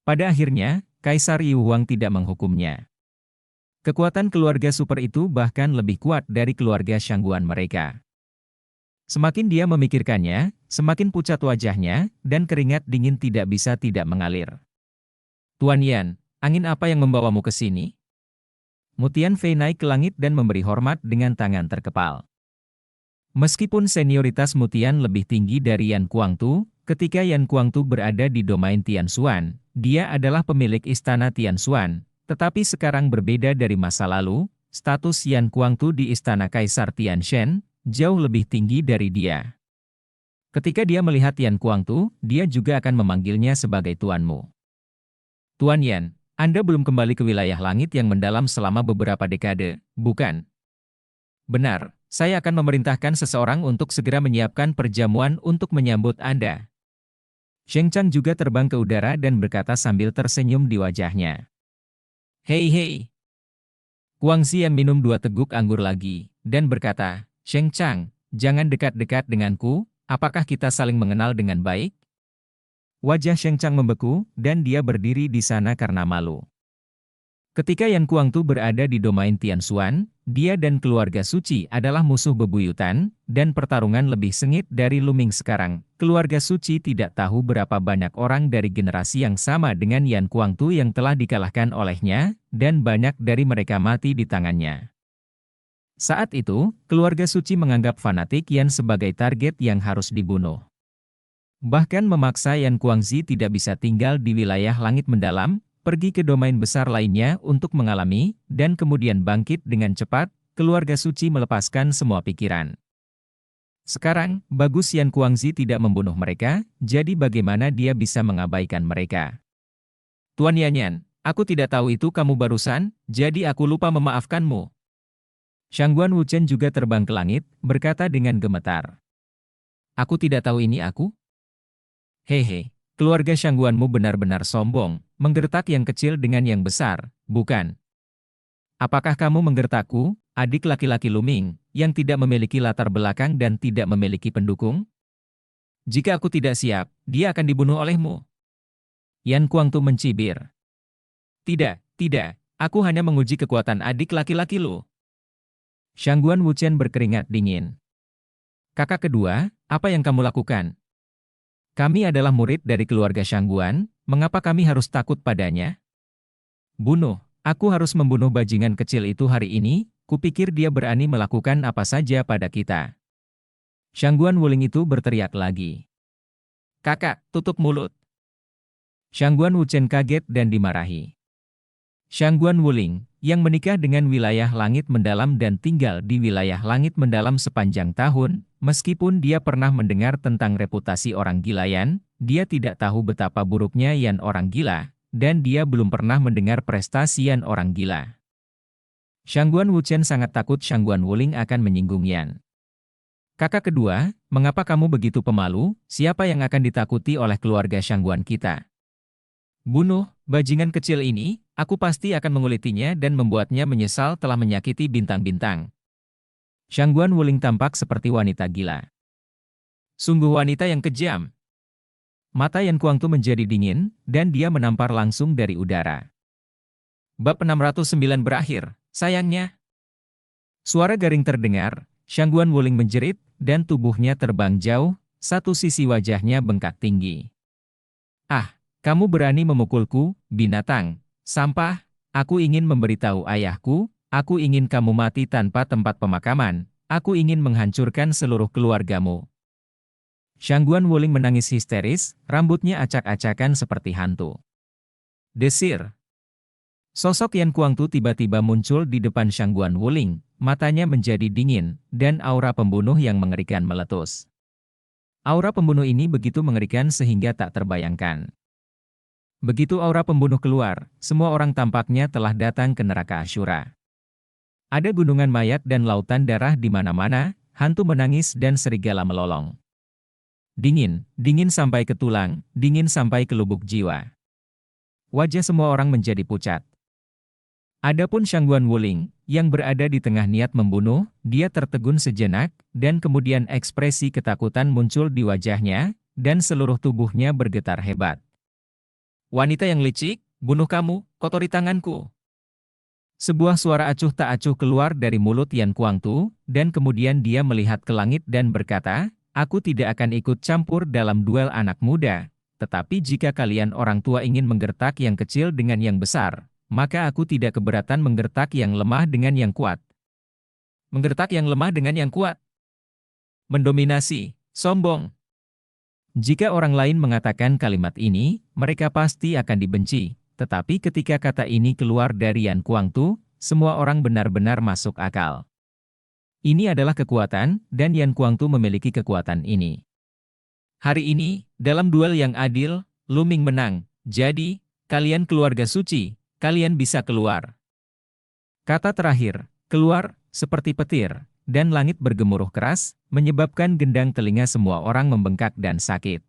Pada akhirnya, Kaisar Yu Huang tidak menghukumnya. Kekuatan keluarga super itu bahkan lebih kuat dari keluarga Shangguan mereka. Semakin dia memikirkannya, semakin pucat wajahnya, dan keringat dingin tidak bisa tidak mengalir. Tuan Yan, angin apa yang membawamu ke sini? Mutian Fei naik ke langit dan memberi hormat dengan tangan terkepal. Meskipun senioritas Mutian lebih tinggi dari Yan Kuangtu, ketika Yan Kuangtu berada di domain Tianshuan, dia adalah pemilik istana Tianshuan, tetapi sekarang berbeda dari masa lalu, status Yan Kuangtu di istana Kaisar Tianshen jauh lebih tinggi dari dia. Ketika dia melihat Yan Kuangtu, dia juga akan memanggilnya sebagai tuanmu. Tuan Yan, Anda belum kembali ke wilayah langit yang mendalam selama beberapa dekade, bukan? Benar. Saya akan memerintahkan seseorang untuk segera menyiapkan perjamuan untuk menyambut Anda. Sheng Chang juga terbang ke udara dan berkata sambil tersenyum di wajahnya. Hei hei. Kuang Xian minum 2 teguk anggur lagi, dan berkata, Sheng Chang, jangan dekat-dekat denganku, apakah kita saling mengenal dengan baik? Wajah Sheng Chang membeku, dan dia berdiri di sana karena malu. Ketika Yan Kuangtu berada di domain Tianshuan, dia dan keluarga suci adalah musuh bebuyutan, dan pertarungan lebih sengit dari Luming sekarang. Keluarga suci tidak tahu berapa banyak orang dari generasi yang sama dengan Yan Kuangtu yang telah dikalahkan olehnya, dan banyak dari mereka mati di tangannya. Saat itu, keluarga suci menganggap fanatik Yan sebagai target yang harus dibunuh. Bahkan memaksa Yan Kuangzi tidak bisa tinggal di wilayah langit mendalam, pergi ke domain besar lainnya untuk mengalami, dan kemudian bangkit dengan cepat. Keluarga suci melepaskan semua pikiran. Sekarang, bagus Yan Kuangzi tidak membunuh mereka, jadi bagaimana dia bisa mengabaikan mereka? Tuan Yanyan, aku tidak tahu itu kamu barusan, jadi aku lupa memaafkanmu. Shangguan Wuchen juga terbang ke langit, berkata dengan gemetar. Aku tidak tahu ini aku? Hehe. Keluarga Shangguanmu benar-benar sombong, menggertak yang kecil dengan yang besar, bukan? Apakah kamu menggertakku, adik laki-laki Luming, yang tidak memiliki latar belakang dan tidak memiliki pendukung? Jika aku tidak siap, dia akan dibunuh olehmu. Yan Kuangtu mencibir. Tidak, aku hanya menguji kekuatan adik laki-laki Lu. Shangguan Wuchen berkeringat dingin. Kakak kedua, apa yang kamu lakukan? Kami adalah murid dari keluarga Shangguan, mengapa kami harus takut padanya? Bunuh, aku harus membunuh bajingan kecil itu hari ini, kupikir dia berani melakukan apa saja pada kita. Shangguan Wuling itu berteriak lagi. Kakak, tutup mulut. Shangguan Wuchen kaget dan dimarahi. Shangguan Wuling, yang menikah dengan wilayah langit mendalam dan tinggal di wilayah langit mendalam sepanjang tahun, meskipun dia pernah mendengar tentang reputasi orang Gilayan, dia tidak tahu betapa buruknya Yan orang gila, dan dia belum pernah mendengar prestasi Yan orang gila. Shangguan Wuchen sangat takut Shangguan Wuling akan menyinggung Yan. Kakak kedua, mengapa kamu begitu pemalu? Siapa yang akan ditakuti oleh keluarga Shangguan kita? Bunuh, bajingan kecil ini, aku pasti akan mengulitinya dan membuatnya menyesal telah menyakiti bintang-bintang. Shangguan Wuling tampak seperti wanita gila. Sungguh wanita yang kejam. Mata Yan Kuangtu menjadi dingin, dan dia menampar langsung dari udara. Bab 609 berakhir, sayangnya. Suara garing terdengar, Shangguan Wuling menjerit, dan tubuhnya terbang jauh, satu sisi wajahnya bengkak tinggi. Ah! Kamu berani memukulku, binatang, sampah, aku ingin memberitahu ayahku, aku ingin kamu mati tanpa tempat pemakaman, aku ingin menghancurkan seluruh keluargamu. Shangguan Wuling menangis histeris, rambutnya acak-acakan seperti hantu. Desir. Sosok Yan Kuangtu tiba-tiba muncul di depan Shangguan Wuling, matanya menjadi dingin, dan aura pembunuh yang mengerikan meletus. Aura pembunuh ini begitu mengerikan sehingga tak terbayangkan. Begitu aura pembunuh keluar, semua orang tampaknya telah datang ke neraka Asyura. Ada gunungan mayat dan lautan darah di mana-mana, hantu menangis dan serigala melolong. Dingin, dingin sampai ke tulang, dingin sampai ke lubuk jiwa. Wajah semua orang menjadi pucat. Adapun Shangguan Wuling, yang berada di tengah niat membunuh, dia tertegun sejenak, dan kemudian ekspresi ketakutan muncul di wajahnya, dan seluruh tubuhnya bergetar hebat. Wanita yang licik, bunuh kamu, kotori tanganku. Sebuah suara acuh tak acuh keluar dari mulut Yan Kuangtu, dan kemudian dia melihat ke langit dan berkata, aku tidak akan ikut campur dalam duel anak muda, tetapi jika kalian orang tua ingin menggertak yang kecil dengan yang besar, maka aku tidak keberatan menggertak yang lemah dengan yang kuat. Menggertak yang lemah dengan yang kuat. Mendominasi, sombong. Jika orang lain mengatakan kalimat ini, mereka pasti akan dibenci. Tetapi ketika kata ini keluar dari Yan Kuangtu, semua orang benar-benar masuk akal. Ini adalah kekuatan, dan Yan Kuangtu memiliki kekuatan ini. Hari ini, dalam duel yang adil, Lu Ming menang. Jadi, kalian keluarga suci, kalian bisa keluar. Kata terakhir, keluar, seperti petir, dan langit bergemuruh keras, menyebabkan gendang telinga semua orang membengkak dan sakit.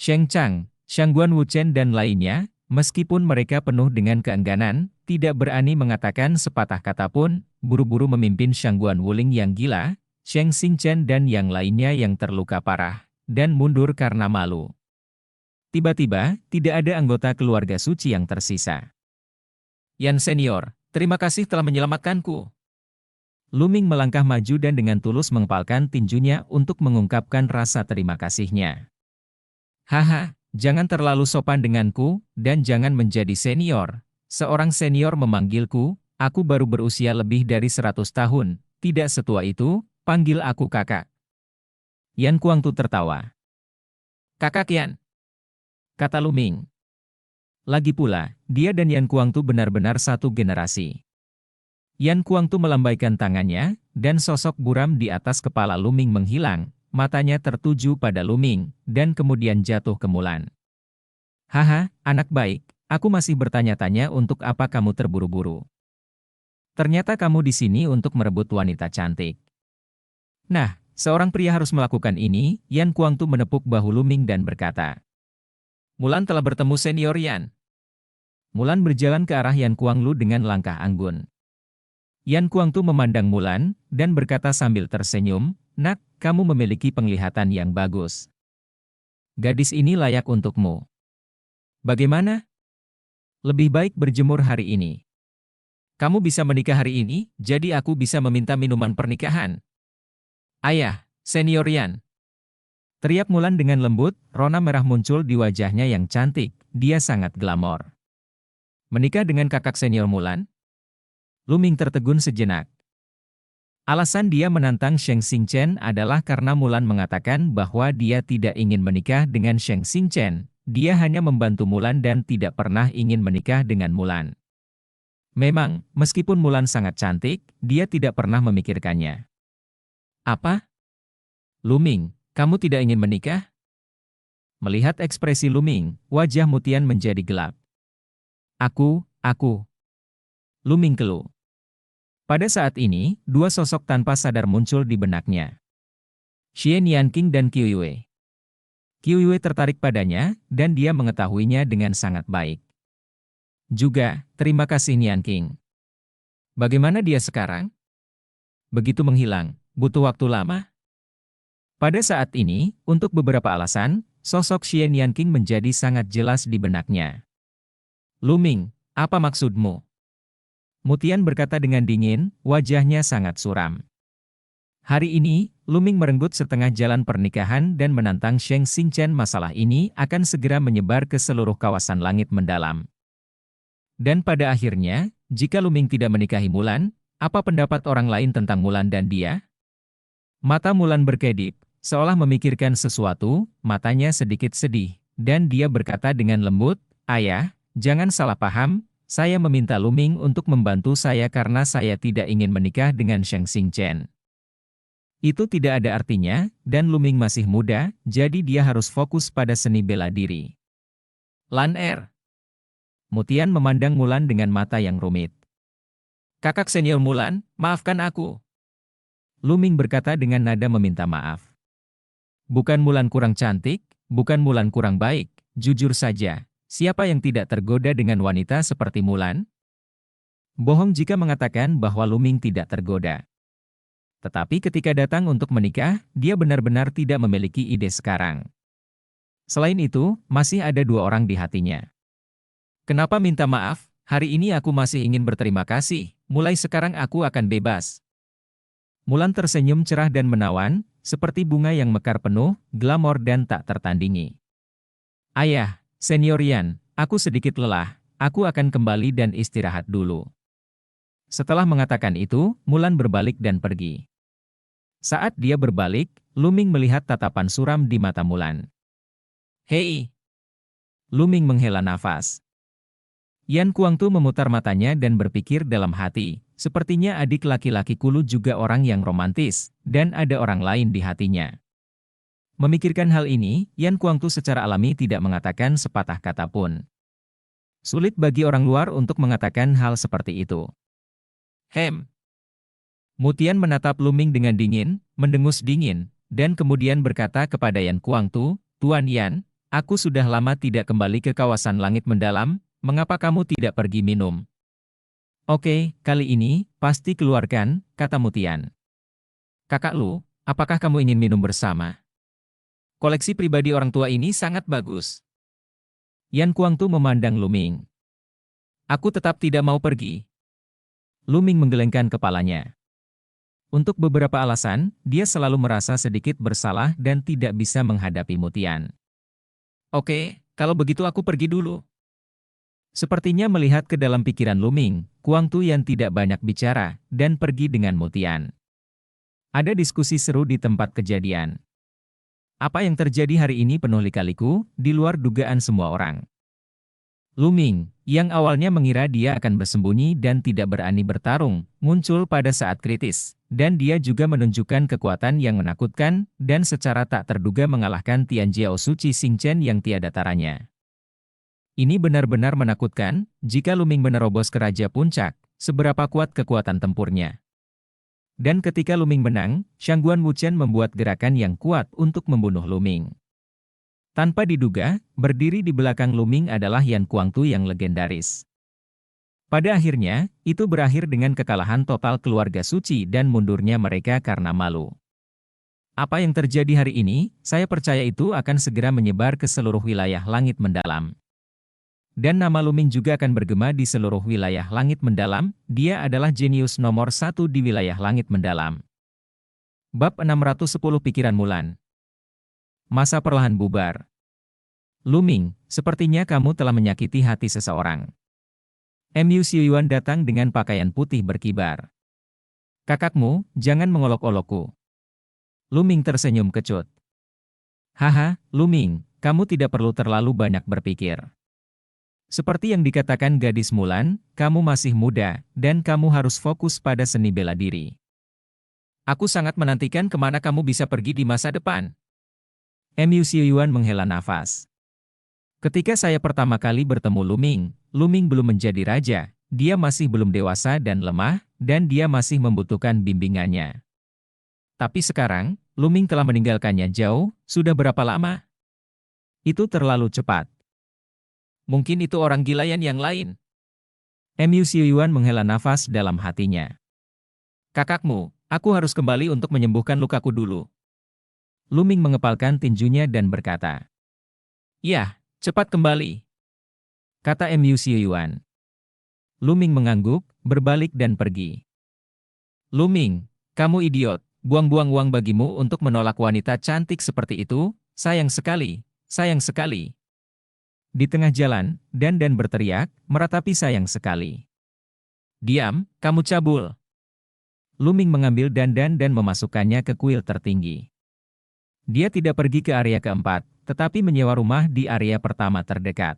Sheng Chang, Shangguan Wuchen dan lainnya, meskipun mereka penuh dengan keengganan, tidak berani mengatakan sepatah kata pun, buru-buru memimpin Shangguan Wuling yang gila, Sheng Xingchen dan yang lainnya yang terluka parah, dan mundur karena malu. Tiba-tiba, tidak ada anggota keluarga suci yang tersisa. Yan Senior, terima kasih telah menyelamatkanku. Lu Ming melangkah maju dan dengan tulus mengepalkan tinjunya untuk mengungkapkan rasa terima kasihnya. Haha, jangan terlalu sopan denganku, dan jangan menjadi senior. Seorang senior memanggilku, aku baru berusia lebih dari 100 tahun, tidak setua itu, panggil aku kakak. Yan Kuangtu tertawa. Kakak Yan, kata Lu Ming. Lagi pula, dia dan Yan Kuangtu benar-benar satu generasi. Yan Kuangtu melambaikan tangannya, dan sosok buram di atas kepala Lu Ming menghilang, matanya tertuju pada Lu Ming, dan kemudian jatuh ke Mulan. Haha, anak baik, aku masih bertanya-tanya untuk apa kamu terburu-buru. Ternyata kamu di sini untuk merebut wanita cantik. Nah, seorang pria harus melakukan ini, Yan Kuangtu menepuk bahu Lu Ming dan berkata. Mulan telah bertemu senior Yan. Mulan berjalan ke arah Yan Kuanglu dengan langkah anggun. Yan Kuangtu memandang Mulan, dan berkata sambil tersenyum, nak, kamu memiliki penglihatan yang bagus. Gadis ini layak untukmu. Bagaimana? Lebih baik berjemur hari ini. Kamu bisa menikah hari ini, jadi aku bisa meminta minuman pernikahan. Ayah, senior Yan. Teriak Mulan dengan lembut, rona merah muncul di wajahnya yang cantik, dia sangat glamor. Menikah dengan kakak senior Mulan? Lu Ming tertegun sejenak. Alasan dia menantang Sheng Xingchen adalah karena Mulan mengatakan bahwa dia tidak ingin menikah dengan Sheng Xingchen, dia hanya membantu Mulan dan tidak pernah ingin menikah dengan Mulan. Memang, meskipun Mulan sangat cantik, dia tidak pernah memikirkannya. Apa? Lu Ming, kamu tidak ingin menikah? Melihat ekspresi Lu Ming, wajah Mutian menjadi gelap. Aku. Lu Ming keluh. Pada saat ini, dua sosok tanpa sadar muncul di benaknya. Xie Nianqing dan Qiu Yue. Qiu Yue tertarik padanya, dan dia mengetahuinya dengan sangat baik. Juga, terima kasih Nianqing. Bagaimana dia sekarang? Begitu menghilang, butuh waktu lama? Pada saat ini, untuk beberapa alasan, sosok Xie Nianqing menjadi sangat jelas di benaknya. Lu Ming, apa maksudmu? Mutian berkata dengan dingin, wajahnya sangat suram. Hari ini, Lu Ming merenggut setengah jalan pernikahan dan menantang Sheng Xingchen. Masalah ini akan segera menyebar ke seluruh kawasan langit mendalam. Dan pada akhirnya, jika Lu Ming tidak menikahi Mulan, apa pendapat orang lain tentang Mulan dan dia? Mata Mulan berkedip, seolah memikirkan sesuatu, matanya sedikit sedih, dan dia berkata dengan lembut, Ayah, jangan salah paham, saya meminta Lu Ming untuk membantu saya karena saya tidak ingin menikah dengan Sheng Xingchen. Itu tidak ada artinya, dan Luming masih muda, jadi dia harus fokus pada seni bela diri. Lan Er. Mutian memandang Mulan dengan mata yang rumit. Kakak senior Mulan, maafkan aku. Luming berkata dengan nada meminta maaf. Bukan Mulan kurang cantik, bukan Mulan kurang baik, jujur saja, siapa yang tidak tergoda dengan wanita seperti Mulan? Bohong jika mengatakan bahwa Luming tidak tergoda. Tetapi ketika datang untuk menikah, dia benar-benar tidak memiliki ide sekarang. Selain itu, masih ada dua orang di hatinya. Kenapa minta maaf? Hari ini aku masih ingin berterima kasih, mulai sekarang aku akan bebas. Mulan tersenyum cerah dan menawan, seperti bunga yang mekar penuh, glamor dan tak tertandingi. Ayah, Senior Yan, aku sedikit lelah, aku akan kembali dan istirahat dulu. Setelah mengatakan itu, Mulan berbalik dan pergi. Saat dia berbalik, Luming melihat tatapan suram di mata Mulan. Hei! Luming menghela nafas. Yan Kuangtu memutar matanya dan berpikir dalam hati, sepertinya adik laki-laki Kulu juga orang yang romantis, dan ada orang lain di hatinya. Memikirkan hal ini, Yan Kuangtu secara alami tidak mengatakan sepatah kata pun. Sulit bagi orang luar untuk mengatakan hal seperti itu. Mutian menatap Luming dengan dingin, mendengus dingin, dan kemudian berkata kepada Yan Kuangtu, Tuan Yan, aku sudah lama tidak kembali ke kawasan langit mendalam, mengapa kamu tidak pergi minum? Oke, kali ini, pasti keluarkan, kata Mutian. Kakak Lu, apakah kamu ingin minum bersama? Koleksi pribadi orang tua ini sangat bagus. Yan Kuangtu memandang Luming. Aku tetap tidak mau pergi. Luming menggelengkan kepalanya. Untuk beberapa alasan, dia selalu merasa sedikit bersalah dan tidak bisa menghadapi Mutian. Oke, kalau begitu aku pergi dulu. Sepertinya melihat ke dalam pikiran Luming, Kuangtu yang tidak banyak bicara, dan pergi dengan Mutian. Ada diskusi seru di tempat kejadian. Apa yang terjadi hari ini penuh lika-liku, di luar dugaan semua orang. Luming, yang awalnya mengira dia akan bersembunyi dan tidak berani bertarung, muncul pada saat kritis, dan dia juga menunjukkan kekuatan yang menakutkan, dan secara tak terduga mengalahkan Tian Jiao Suci Xingchen yang tiada taranya. Ini benar-benar menakutkan, jika Luming menerobos ke Raja Puncak, seberapa kuat kekuatan tempurnya. Dan ketika Luming menang, Shangguan Wuchen membuat gerakan yang kuat untuk membunuh Luming. Tanpa diduga, berdiri di belakang Luming adalah Yan Kuangtu yang legendaris. Pada akhirnya, itu berakhir dengan kekalahan total keluarga suci dan mundurnya mereka karena malu. Apa yang terjadi hari ini, saya percaya itu akan segera menyebar ke seluruh wilayah langit mendalam. Dan nama Luming juga akan bergema di seluruh wilayah langit mendalam, dia adalah jenius nomor 1 di wilayah langit mendalam. Bab 610 Pikiran Mulan. Masa perlahan bubar. Luming, sepertinya kamu telah menyakiti hati seseorang. Mu Xiyuan datang dengan pakaian putih berkibar. Kakakmu, jangan mengolok-olokku. Luming tersenyum kecut. Haha, Luming, kamu tidak perlu terlalu banyak berpikir. Seperti yang dikatakan gadis Mulan, kamu masih muda, dan kamu harus fokus pada seni bela diri. Aku sangat menantikan kemana kamu bisa pergi di masa depan. Mu Xiyuan menghela nafas. Ketika saya pertama kali bertemu Luming, Luming belum menjadi raja, dia masih belum dewasa dan lemah, dan dia masih membutuhkan bimbingannya. Tapi sekarang, Luming telah meninggalkannya jauh, sudah berapa lama? Itu terlalu cepat. Mungkin itu orang gilayan yang lain. Mu Xiyuan menghela nafas dalam hatinya. Kakakmu, aku harus kembali untuk menyembuhkan lukaku dulu. Luming mengepalkan tinjunya dan berkata, "Ya, cepat kembali," kata Mu Xiyuan. Luming mengangguk, berbalik dan pergi. Luming, kamu idiot, buang-buang uang bagimu untuk menolak wanita cantik seperti itu, sayang sekali, sayang sekali. Di tengah jalan, Dan berteriak, meratapi sayang sekali. Diam, kamu cabul. Luming mengambil Dan memasukkannya ke kuil tertinggi. Dia tidak pergi ke area keempat, tetapi menyewa rumah di area pertama terdekat.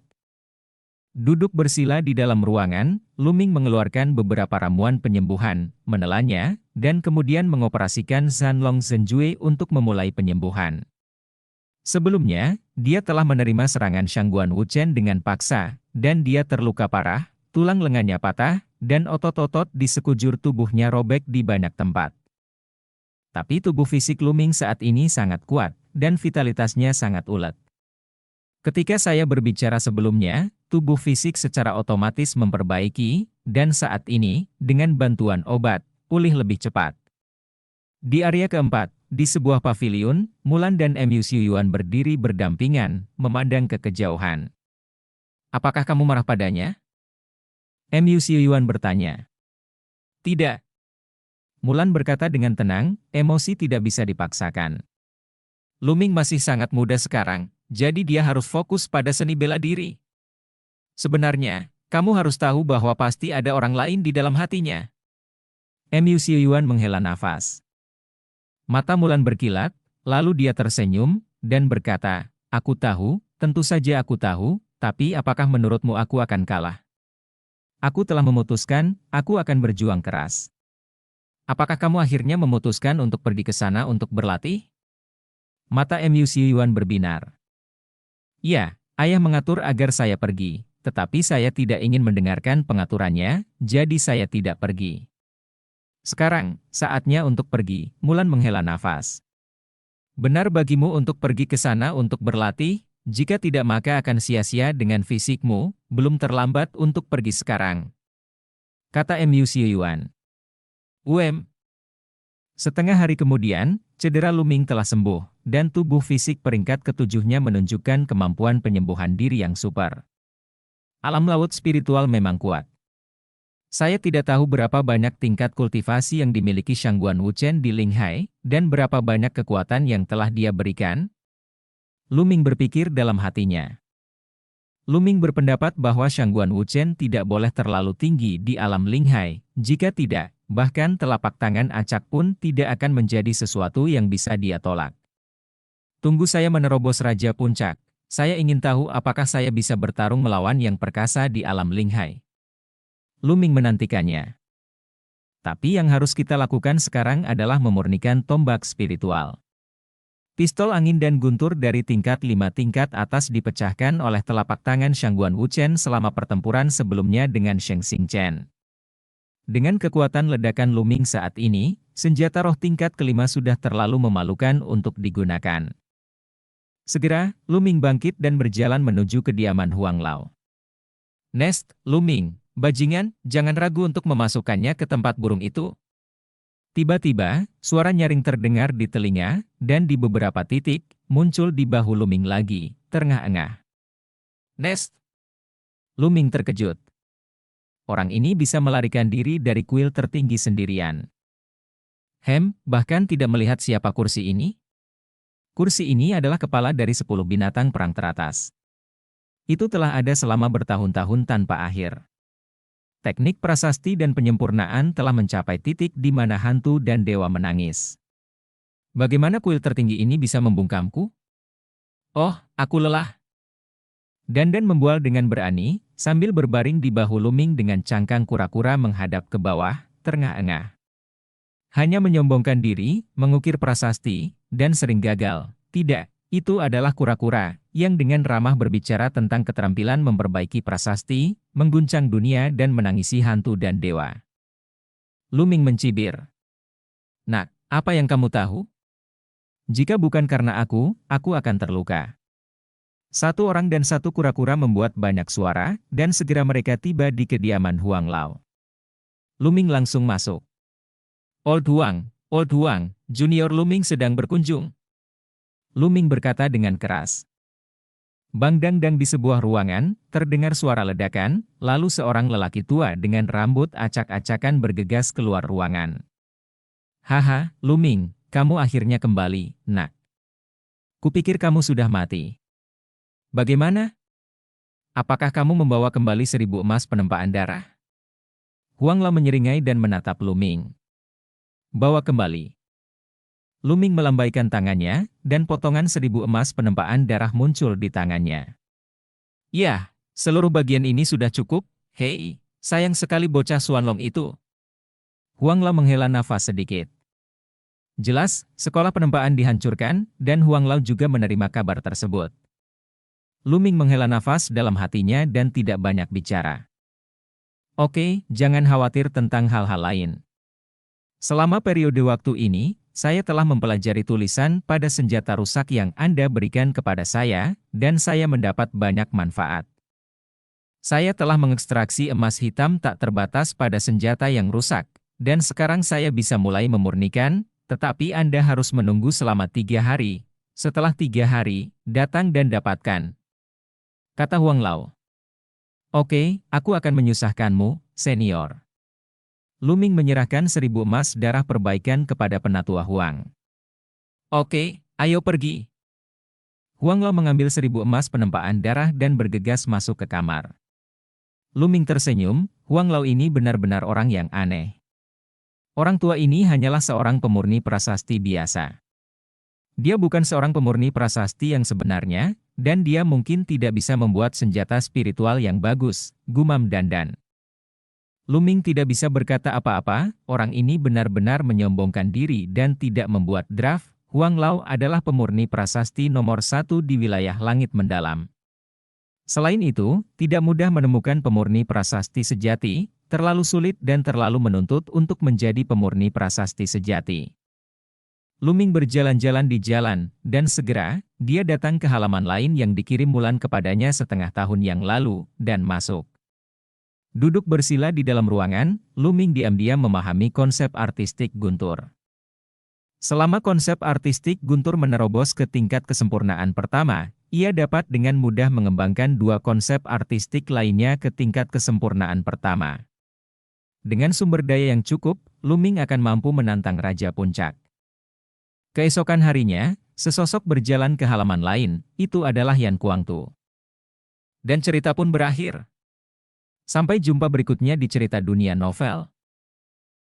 Duduk bersila di dalam ruangan, Luming mengeluarkan beberapa ramuan penyembuhan, menelannya, dan kemudian mengoperasikan Zanlong Zhenjue untuk memulai penyembuhan. Sebelumnya, dia telah menerima serangan Shangguan Wuchen dengan paksa, dan dia terluka parah, tulang lengannya patah, dan otot-otot di sekujur tubuhnya robek di banyak tempat. Tapi tubuh fisik Luming saat ini sangat kuat, dan vitalitasnya sangat ulet. Ketika saya berbicara sebelumnya, tubuh fisik secara otomatis memperbaiki, dan saat ini, dengan bantuan obat, pulih lebih cepat. Di area keempat, di sebuah paviliun, Mulan dan Mu Yuan berdiri berdampingan, memandang ke kejauhan. Apakah kamu marah padanya? Mu Yuan bertanya. Tidak. Mulan berkata dengan tenang, emosi tidak bisa dipaksakan. Luming masih sangat muda sekarang, jadi dia harus fokus pada seni bela diri. Sebenarnya, kamu harus tahu bahwa pasti ada orang lain di dalam hatinya. Mu Yuan menghela nafas. Mata Mulan berkilat, lalu dia tersenyum, dan berkata, aku tahu, tentu saja aku tahu, tapi apakah menurutmu aku akan kalah? Aku telah memutuskan, aku akan berjuang keras. Apakah kamu akhirnya memutuskan untuk pergi ke sana untuk berlatih? Mata Mu Yuan berbinar. Ya, ayah mengatur agar saya pergi, tetapi saya tidak ingin mendengarkan pengaturannya, jadi saya tidak pergi. Sekarang, saatnya untuk pergi, Mulan menghela nafas. Benar bagimu untuk pergi ke sana untuk berlatih, jika tidak maka akan sia-sia dengan fisikmu, belum terlambat untuk pergi sekarang. Kata Mu Yuan. Setengah hari kemudian, cedera Luming telah sembuh, dan tubuh fisik peringkat ketujuhnya menunjukkan kemampuan penyembuhan diri yang super. Alam laut spiritual memang kuat. Saya tidak tahu berapa banyak tingkat kultivasi yang dimiliki Shangguan Wuchen di Linghai, dan berapa banyak kekuatan yang telah dia berikan. Luming berpikir dalam hatinya. Luming berpendapat bahwa Shangguan Wuchen tidak boleh terlalu tinggi di alam Linghai, jika tidak, bahkan telapak tangan acak pun tidak akan menjadi sesuatu yang bisa dia tolak. Tunggu saya menerobos Raja Puncak. Saya ingin tahu apakah saya bisa bertarung melawan yang perkasa di alam Linghai. Luming menantikannya. Tapi yang harus kita lakukan sekarang adalah memurnikan tombak spiritual. Pistol angin dan guntur dari tingkat 5 tingkat atas dipecahkan oleh telapak tangan Shangguan Wuchen selama pertempuran sebelumnya dengan Sheng Xingchen. Dengan kekuatan ledakan Luming saat ini, senjata roh tingkat kelima sudah terlalu memalukan untuk digunakan. Segera, Luming bangkit dan berjalan menuju kediaman Huang Lao. Nest, Luming, bajingan, jangan ragu untuk memasukkannya ke tempat burung itu. Tiba-tiba, suara nyaring terdengar di telinga, dan di beberapa titik, muncul di bahu Luming lagi, terengah-engah. Nest! Luming terkejut. Orang ini bisa melarikan diri dari kuil tertinggi sendirian. Bahkan tidak melihat siapa kursi ini? Kursi ini adalah kepala dari 10 binatang perang teratas. Itu telah ada selama bertahun-tahun tanpa akhir. Teknik prasasti dan penyempurnaan telah mencapai titik di mana hantu dan dewa menangis. Bagaimana kuil tertinggi ini bisa membungkamku? Oh, aku lelah. Dandan membual dengan berani, sambil berbaring di bahu Luming dengan cangkang kura-kura menghadap ke bawah, terengah-engah. Hanya menyombongkan diri, mengukir prasasti, dan sering gagal. Tidak, itu adalah kura-kura, yang dengan ramah berbicara tentang keterampilan memperbaiki prasasti, mengguncang dunia dan menangisi hantu dan dewa. Luming mencibir. Nak, apa yang kamu tahu? Jika bukan karena aku akan terluka. Satu orang dan satu kura-kura membuat banyak suara, dan segera mereka tiba di kediaman Huang Lao. Luming langsung masuk. Old Huang, Junior Luming sedang berkunjung. Luming berkata dengan keras. Bang-dang-dang di sebuah ruangan, terdengar suara ledakan, lalu seorang lelaki tua dengan rambut acak-acakan bergegas keluar ruangan. Haha, Luming, kamu akhirnya kembali, nak. Kupikir kamu sudah mati. Bagaimana? Apakah kamu membawa kembali 1000 emas penempaan darah? Huang Lao menyeringai dan menatap Luming. Bawa kembali. Luming melambaikan tangannya, dan potongan 1000 emas penempaan darah muncul di tangannya. Ya, Seluruh bagian ini sudah cukup, hei, sayang sekali bocah Xuanlong itu. Huang Lao menghela nafas sedikit. Jelas, sekolah penempaan dihancurkan, dan Huang Lao juga menerima kabar tersebut. Lu Ming menghela nafas dalam hatinya dan tidak banyak bicara. Oke, jangan khawatir tentang hal-hal lain. Selama periode waktu ini, saya telah mempelajari tulisan pada senjata rusak yang Anda berikan kepada saya, dan saya mendapat banyak manfaat. Saya telah mengekstraksi emas hitam tak terbatas pada senjata yang rusak, dan sekarang saya bisa mulai memurnikan, tetapi Anda harus menunggu selama 3 hari. Setelah 3 hari, datang dan dapatkan. Kata Huang Lao. Oke, aku akan menyusahkanmu, senior. Lu Ming menyerahkan 1000 emas darah perbaikan kepada penatua Huang. Oke, ayo pergi. Huang Lao mengambil 1000 emas penempaan darah dan bergegas masuk ke kamar. Lu Ming tersenyum, Huang Lao ini benar-benar orang yang aneh. Orang tua ini hanyalah seorang pemurni prasasti biasa. Dia bukan seorang pemurni prasasti yang sebenarnya, dan dia mungkin tidak bisa membuat senjata spiritual yang bagus, gumam Dandan. Lu Ming tidak bisa berkata apa-apa, orang ini benar-benar menyombongkan diri dan tidak membuat draft. Huang Lao adalah pemurni prasasti nomor 1 di wilayah langit mendalam. Selain itu, tidak mudah menemukan pemurni prasasti sejati, terlalu sulit dan terlalu menuntut untuk menjadi pemurni prasasti sejati. Lu Ming berjalan-jalan di jalan, dan segera, dia datang ke halaman lain yang dikirim Mulan kepadanya setengah tahun yang lalu, dan masuk. Duduk bersila di dalam ruangan, Lu Ming diam-diam memahami konsep artistik guntur. Selama konsep artistik guntur menerobos ke tingkat kesempurnaan pertama, ia dapat dengan mudah mengembangkan 2 konsep artistik lainnya ke tingkat kesempurnaan pertama. Dengan sumber daya yang cukup, Lu Ming akan mampu menantang Raja Puncak. Keesokan harinya, sesosok berjalan ke halaman lain, itu adalah Yan Kuangtu. Dan cerita pun berakhir. Sampai jumpa berikutnya di cerita dunia novel.